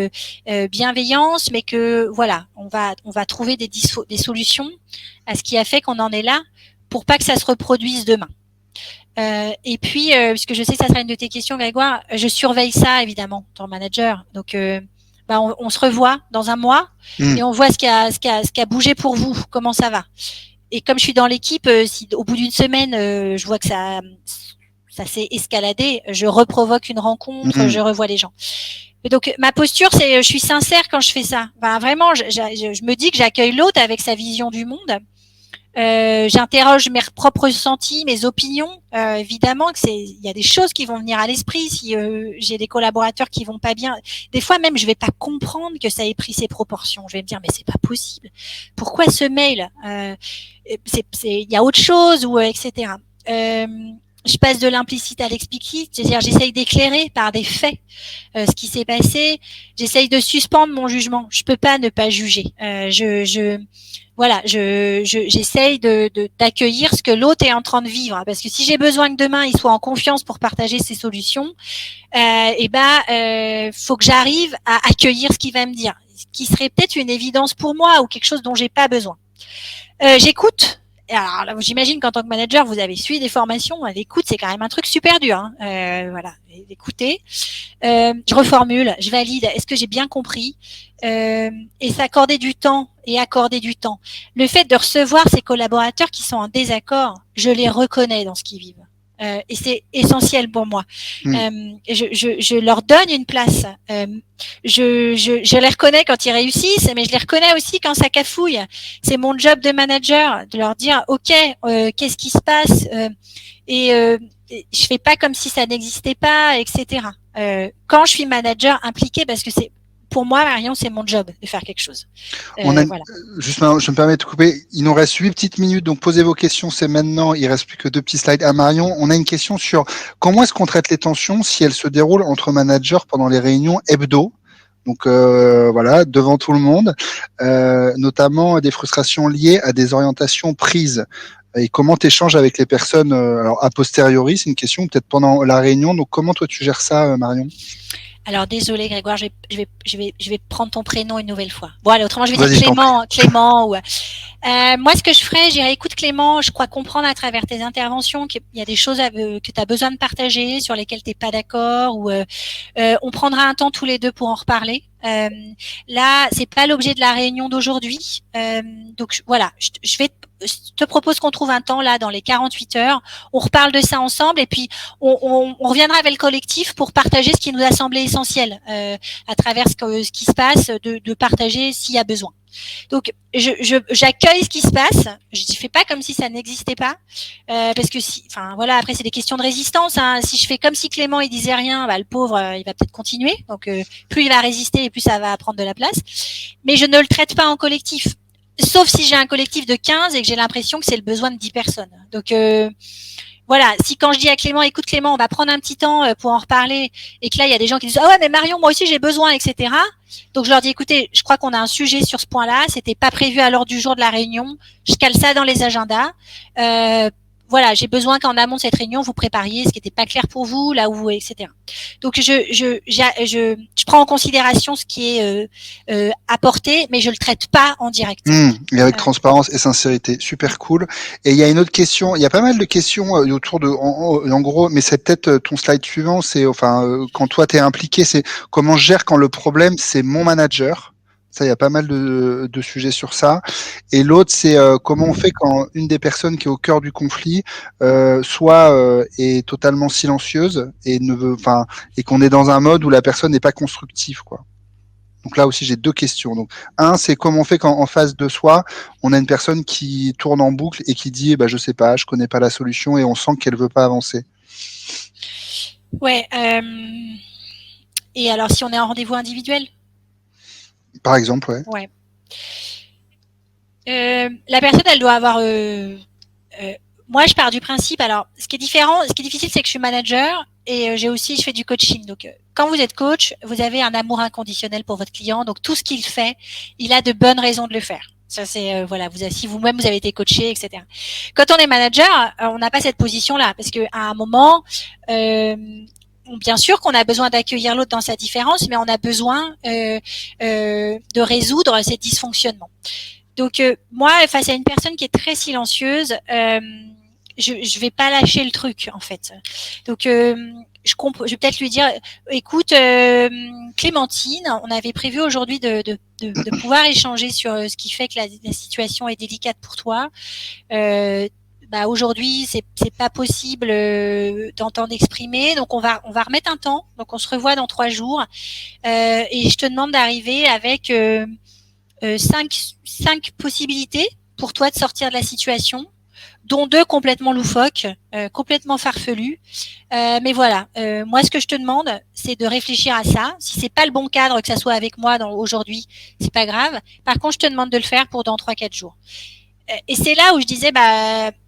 bienveillance, mais que voilà, on va trouver des solutions à ce qui a fait qu'on en est là, pour pas que ça se reproduise demain. Et puis, puisque je sais que ça sera une de tes questions, Grégoire, je surveille ça évidemment, ton manager. Donc, on se revoit dans un mois et on voit ce qui a bougé pour vous, comment ça va. Et comme je suis dans l'équipe, si au bout d'une semaine, je vois que ça s'est escaladé, je reprovoque une rencontre, je revois les gens. Et donc ma posture, c'est je suis sincère quand je fais ça. Enfin, vraiment, je me dis que j'accueille l'autre avec sa vision du monde. J'interroge mes propres ressentis, mes opinions. Évidemment que il y a des choses qui vont venir à l'esprit si j'ai des collaborateurs qui vont pas bien. Des fois même, je vais pas comprendre que ça ait pris ces proportions. Je vais me dire mais c'est pas possible. Pourquoi ce mail il y a autre chose ou etc. Je passe de l'implicite à l'explicite, c'est-à-dire j'essaye d'éclairer par des faits ce qui s'est passé. J'essaye de suspendre mon jugement. Je peux pas ne pas juger. J'essaye d'accueillir ce que l'autre est en train de vivre, parce que si j'ai besoin que demain il soit en confiance pour partager ses solutions, faut que j'arrive à accueillir ce qu'il va me dire, ce qui serait peut-être une évidence pour moi ou quelque chose dont j'ai pas besoin. J'écoute. Alors là, j'imagine qu'en tant que manager, vous avez suivi des formations. L'écoute, c'est quand même un truc super dur. Hein. Voilà, écoutez. Je reformule, je valide. Est-ce que j'ai bien compris et s'accorder du temps et accorder du temps. Le fait de recevoir ces collaborateurs qui sont en désaccord, je les reconnais dans ce qu'ils vivent. Et c'est essentiel pour moi. Je leur donne une place. Je les reconnais quand ils réussissent, mais je les reconnais aussi quand ça cafouille. C'est mon job de manager de leur dire ok, qu'est-ce qui se passe je fais pas comme si ça n'existait pas, etc. Quand je suis manager impliqué, parce que c'est pour moi, Marion, c'est mon job de faire quelque chose. Voilà. Juste maintenant, je me permets de couper. Il nous reste 8 petites minutes, donc posez vos questions, c'est maintenant. Il reste plus que 2 petits slides à Marion. On a une question sur comment est-ce qu'on traite les tensions si elles se déroulent entre managers pendant les réunions hebdo. Donc voilà, devant tout le monde, notamment des frustrations liées à des orientations prises. Et comment tu échanges avec les personnes alors a posteriori, c'est une question, peut-être pendant la réunion. Donc comment toi tu gères ça, Marion ? Alors désolé Grégoire, je vais prendre ton prénom une nouvelle fois. Bon allez, autrement je vais dire Clément ou moi ce que je ferais, j'irais écoute Clément, je crois comprendre à travers tes interventions qu'il y a des choses que tu as besoin de partager, sur lesquelles tu n'es pas d'accord, ou on prendra un temps tous les deux pour en reparler. Là, c'est pas l'objet de la réunion d'aujourd'hui. Donc voilà, je te propose qu'on trouve un temps là dans les 48 heures. On reparle de ça ensemble et puis on reviendra avec le collectif pour partager ce qui nous a semblé essentiel à travers ce qui se passe, de partager s'il y a besoin. Donc j'accueille ce qui se passe. Je fais pas comme si ça n'existait pas, parce que voilà, après c'est des questions de résistance. Hein. Si je fais comme si Clément il disait rien, le pauvre il va peut-être continuer. Donc plus il va résister et plus ça va prendre de la place. Mais je ne le traite pas en collectif. Sauf si j'ai un collectif de 15 et que j'ai l'impression que c'est le besoin de 10 personnes. Donc voilà, si quand je dis à Clément, écoute Clément, on va prendre un petit temps pour en reparler, et que là il y a des gens qui disent ah ouais mais Marion moi aussi j'ai besoin, etc. Donc je leur dis écoutez, je crois qu'on a un sujet sur ce point-là, c'était pas prévu à l'ordre du jour de la réunion, je cale ça dans les agendas. Voilà, j'ai besoin qu'en amont de cette réunion, vous prépariez ce qui n'était pas clair pour vous, là où, etc. Donc je prends en considération ce qui est apporté, mais je le traite pas en direct. Et avec transparence et sincérité, super cool. Et il y a une autre question, il y a pas mal de questions autour de, en gros, mais c'est peut-être ton slide suivant, c'est quand toi tu es impliqué, c'est comment je gère quand le problème c'est mon manager. Ça, il y a pas mal de sujets sur ça. Et l'autre, c'est comment on fait quand une des personnes qui est au cœur du conflit est totalement silencieuse et et qu'on est dans un mode où la personne n'est pas constructive, quoi. Donc là aussi, j'ai 2 questions. Donc, un, c'est comment on fait quand en face de soi, on a une personne qui tourne en boucle et qui dit, je sais pas, je connais pas la solution, et on sent qu'elle veut pas avancer. Ouais. Et alors, si on est en rendez-vous individuel ? Par exemple, ouais. Ouais. La personne, elle doit avoir. Moi, je pars du principe. Alors, ce qui est différent, ce qui est difficile, c'est que je suis manager et je fais du coaching. Donc, quand vous êtes coach, vous avez un amour inconditionnel pour votre client. Donc, tout ce qu'il fait, il a de bonnes raisons de le faire. Ça, c'est voilà. Si vous-même vous avez été coaché, etc. Quand on est manager, on n'a pas cette position-là parce que à un moment, bien sûr qu'on a besoin d'accueillir l'autre dans sa différence, mais on a besoin de résoudre ses dysfonctionnements. Donc moi, face à une personne qui est très silencieuse, je vais pas lâcher le truc en fait. Donc je vais peut-être lui dire, écoute Clémentine, on avait prévu aujourd'hui de pouvoir échanger sur ce qui fait que la situation est délicate pour toi. Aujourd'hui c'est pas possible d'entendre exprimer, donc on va remettre un temps. Donc on se revoit dans 3 jours et je te demande d'arriver avec 5 possibilités pour toi de sortir de la situation, dont 2 complètement loufoques, complètement farfelues. Mais voilà, moi ce que je te demande, c'est de réfléchir à ça. Si c'est pas le bon cadre, que ça soit avec moi aujourd'hui, c'est pas grave. Par contre, je te demande de le faire pour dans 3-4 jours. Et c'est là où je disais,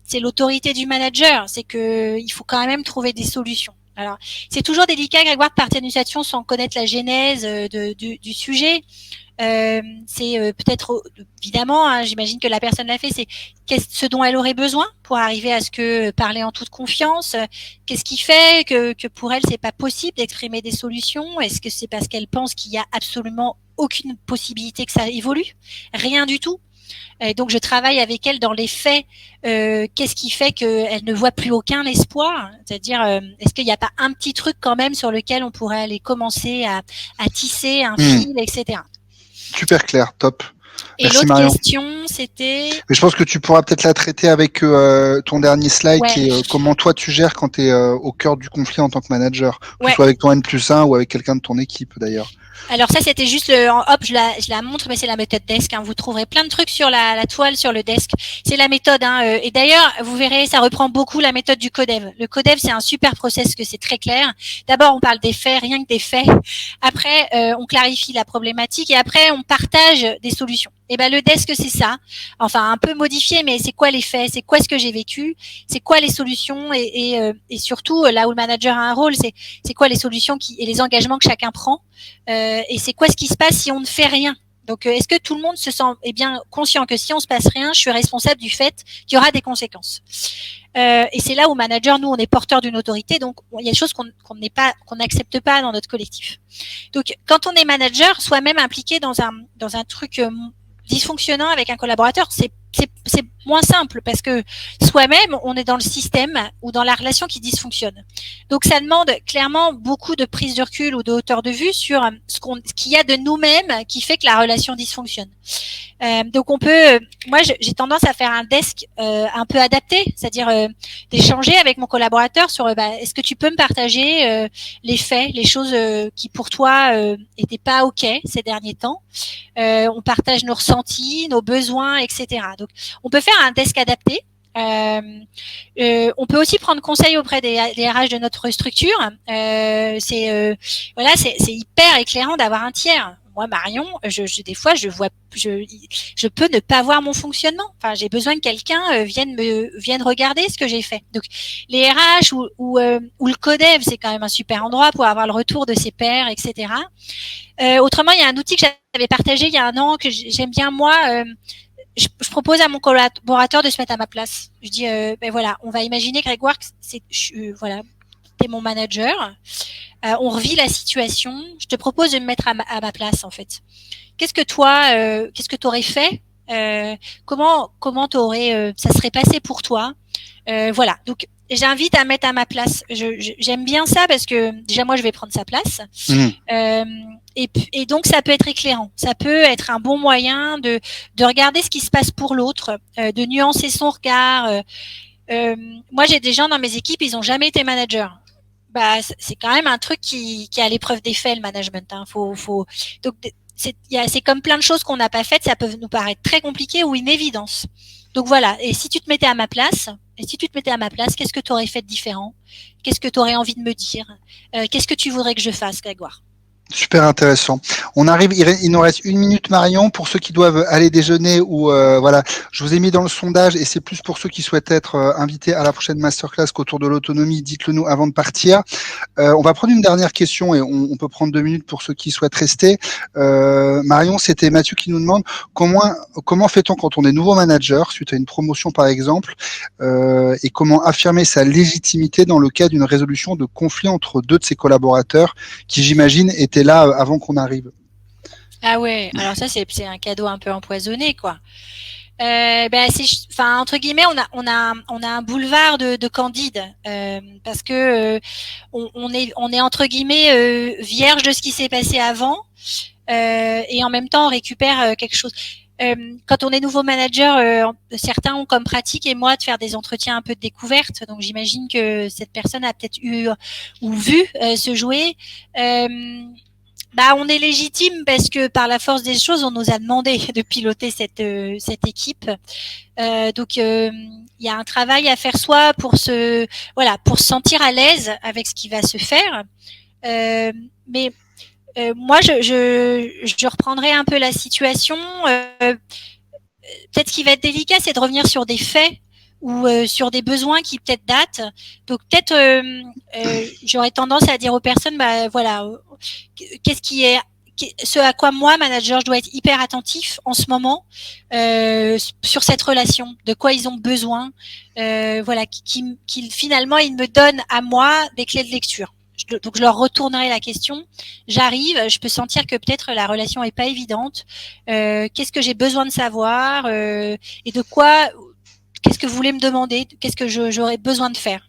c'est l'autorité du manager, c'est que il faut quand même trouver des solutions. Alors, c'est toujours délicat, Grégoire, de partir d'une situation sans connaître la genèse du sujet. C'est peut-être évidemment, hein, j'imagine que la personne l'a fait, c'est ce dont elle aurait besoin pour arriver à ce que parler en toute confiance. Qu'est-ce qui fait que pour elle c'est pas possible d'exprimer des solutions? Est-ce que c'est parce qu'elle pense qu'il y a absolument aucune possibilité que ça évolue? Rien du tout. Et donc je travaille avec elle dans les faits. Qu'est-ce qui fait qu'elle ne voit plus aucun espoir? C'est-à-dire, est-ce qu'il n'y a pas un petit truc quand même sur lequel on pourrait aller commencer à tisser un fil, etc. Super clair, top. Et l'autre question, c'était... Mais je pense que tu pourras peut-être la traiter avec ton dernier slide, qui est comment toi tu gères quand tu es au cœur du conflit en tant que manager, que ce soit avec ton N+1 ou avec quelqu'un de ton équipe d'ailleurs. Alors ça, c'était juste je la montre, mais c'est la méthode desk. Hein. Vous trouverez plein de trucs sur la toile, sur le desk. C'est la méthode. Hein. Et d'ailleurs, vous verrez, ça reprend beaucoup la méthode du codev. Le codev, c'est un super process, que c'est très clair. D'abord, on parle des faits, rien que des faits. Après, on clarifie la problématique et après, on partage des solutions. Et le desk, c'est ça. Enfin, un peu modifié, mais c'est quoi les faits? C'est quoi ce que j'ai vécu? C'est quoi les solutions? Et surtout, là où le manager a un rôle, c'est quoi les solutions et les engagements que chacun prend? Et c'est quoi ce qui se passe si on ne fait rien? Donc, est-ce que tout le monde se sent bien conscient que si on se passe rien, je suis responsable du fait qu'il y aura des conséquences? Et c'est là où manager, nous, on est porteur d'une autorité, donc il y a des choses qu'on n'accepte pas dans notre collectif. Donc, quand on est manager, soi-même impliqué dans un truc dysfonctionnant avec un collaborateur, c'est moins simple parce que soi-même, on est dans le système ou dans la relation qui dysfonctionne. Donc, ça demande clairement beaucoup de prise de recul ou de hauteur de vue sur ce qu'il y a de nous-mêmes qui fait que la relation dysfonctionne. Donc, moi, j'ai tendance à faire un desk un peu adapté, c'est-à-dire d'échanger avec mon collaborateur sur est-ce que tu peux me partager les faits, les choses qui pour toi étaient pas OK ces derniers temps. On partage nos ressentis, nos besoins, etc. Donc, on peut faire un desk adapté. On peut aussi prendre conseil auprès des RH de notre structure. C'est hyper éclairant d'avoir un tiers. Moi, Marion, des fois, je peux ne pas voir mon fonctionnement. Enfin, j'ai besoin que quelqu'un vienne regarder ce que j'ai fait. Donc, les RH ou le codev, c'est quand même un super endroit pour avoir le retour de ses pairs, etc. Autrement, il y a un outil que j'avais partagé il y a 1 an que j'aime bien moi. Je propose à mon collaborateur de se mettre à ma place. Je dis, voilà, on va imaginer, Grégoire, que voilà, t'es mon manager. On revit la situation. Je te propose de me mettre à ma place, en fait. Qu'est-ce que t'aurais fait? Comment ça serait passé pour toi? Voilà. Donc, j'invite à mettre à ma place. J'aime bien ça parce que déjà, moi, je vais prendre sa place. Et donc, ça peut être éclairant. Ça peut être un bon moyen de regarder ce qui se passe pour l'autre, de nuancer son regard. Moi, j'ai des gens dans mes équipes, ils n'ont jamais été managers. C'est quand même un truc qui est à l'épreuve des faits, le management. Hein. Donc, c'est comme plein de choses qu'on n'a pas faites, ça peut nous paraître très compliqué ou une évidence. Donc voilà, et si tu te mettais à ma place, qu'est-ce que tu aurais fait de différent? Qu'est-ce que tu aurais envie de me dire? Qu'est-ce que tu voudrais que je fasse, Grégoire? Super intéressant. On arrive, il nous reste 1 minute, Marion, pour ceux qui doivent aller déjeuner ou voilà. Je vous ai mis dans le sondage et c'est plus pour ceux qui souhaitent être invités à la prochaine masterclass qu'autour de l'autonomie. Dites-le nous avant de partir. On va prendre une dernière question et on peut prendre 2 minutes pour ceux qui souhaitent rester. Marion, c'était Mathieu qui nous demande comment fait-on quand on est nouveau manager suite à une promotion par exemple et comment affirmer sa légitimité dans le cas d'une résolution de conflit entre deux de ses collaborateurs qui j'imagine étaient là avant qu'on arrive. Ah ouais, alors ça c'est un cadeau un peu empoisonné quoi. Enfin entre guillemets, on a un boulevard de candides parce que on est entre guillemets vierge de ce qui s'est passé avant et en même temps on récupère quelque chose. Quand on est nouveau manager, certains ont comme pratique et moi de faire des entretiens un peu de découverte. Donc j'imagine que cette personne a peut-être eu ou vu se jouer. On est légitime parce que par la force des choses, on nous a demandé de piloter cette équipe. Donc il y a un travail à faire soit pour se sentir à l'aise avec ce qui va se faire. Mais moi, je reprendrai un peu la situation. Peut-être ce qui va être délicat, c'est de revenir sur des faits ou sur des besoins qui peut-être datent. Donc peut-être j'aurais tendance à dire aux personnes, qu'est-ce qui est ce à quoi moi, manager, je dois être hyper attentif en ce moment sur cette relation, de quoi ils ont besoin, finalement ils me donnent à moi des clés de lecture. Donc je leur retournerai la question. J'arrive, je peux sentir que peut-être la relation est pas évidente. Qu'est-ce que j'ai besoin de savoir et de quoi? Qu'est-ce que vous voulez me demander? Qu'est-ce que j'aurais besoin de faire?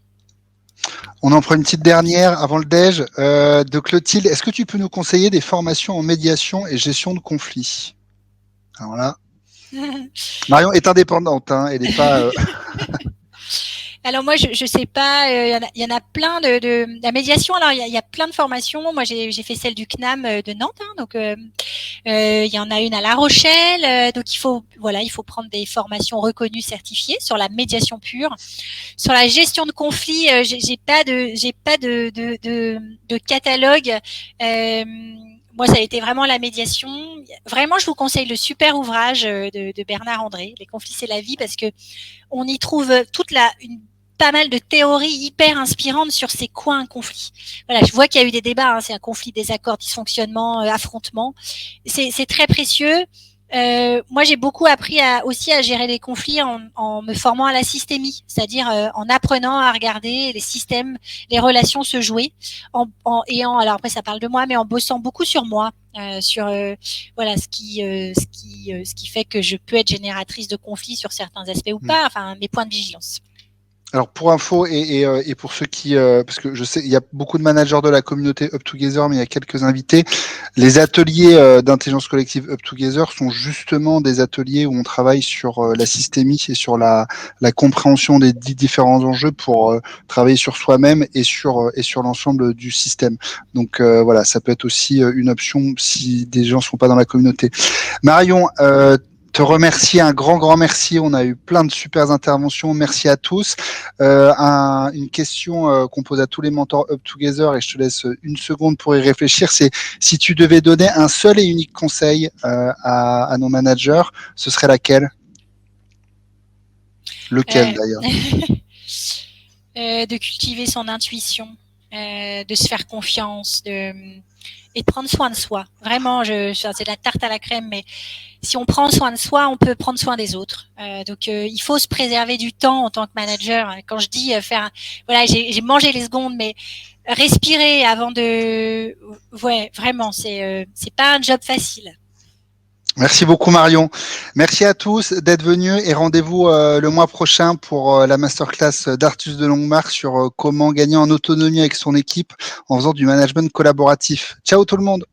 On en prend une petite dernière avant le déj de Clotilde. Est-ce que tu peux nous conseiller des formations en médiation et gestion de conflits? Alors là, Marion est indépendante, hein, elle n'est pas. Alors moi, je sais pas. Il y en a plein de la médiation. Alors il y a plein de formations. Moi, j'ai fait celle du CNAM de Nantes. Hein, donc il y en a une à La Rochelle. Donc il faut prendre des formations reconnues, certifiées sur la médiation pure. Sur la gestion de conflits, j'ai pas de catalogue. Moi, ça a été vraiment la médiation. Vraiment, je vous conseille le super ouvrage de Bernard André, Les conflits, c'est la vie, parce que on y trouve pas mal de théories hyper inspirantes sur c'est quoi un conflit. Voilà, je vois qu'il y a eu des débats, hein, c'est un conflit, désaccord, dysfonctionnement, affrontement. C'est très précieux. Moi, j'ai beaucoup appris aussi à gérer les conflits en me formant à la systémie, c'est-à-dire en apprenant à regarder les systèmes, les relations se jouer, alors après ça parle de moi, mais en bossant beaucoup sur moi, sur ce qui fait que je peux être génératrice de conflits sur certains aspects ou pas, enfin mes points de vigilance. Alors pour info et pour ceux qui, parce que je sais, il y a beaucoup de managers de la communauté Up Together, mais il y a quelques invités. Les ateliers d'intelligence collective Up Together sont justement des ateliers où on travaille sur la systémie et sur la compréhension des différents enjeux pour travailler sur soi-même et sur l'ensemble du système. Donc voilà, ça peut être aussi une option si des gens ne sont pas dans la communauté. Marion, te remercier, un grand merci. On a eu plein de super interventions. Merci à tous. Une question qu'on pose à tous les mentors Up Together et je te laisse 1 seconde pour y réfléchir. C'est si tu devais donner un seul et unique conseil à nos managers, ce serait laquelle? Lequel d'ailleurs? De cultiver son intuition, de se faire confiance, et de prendre soin de soi. Vraiment, c'est de la tarte à la crème, mais si on prend soin de soi, on peut prendre soin des autres. Donc, il faut se préserver du temps en tant que manager. Quand je dis j'ai mangé les secondes, mais respirer avant de, vraiment, c'est pas un job facile. Merci beaucoup Marion. Merci à tous d'être venus et rendez-vous le mois prochain pour la masterclass d'Artus de Longmarck sur comment gagner en autonomie avec son équipe en faisant du management collaboratif. Ciao tout le monde.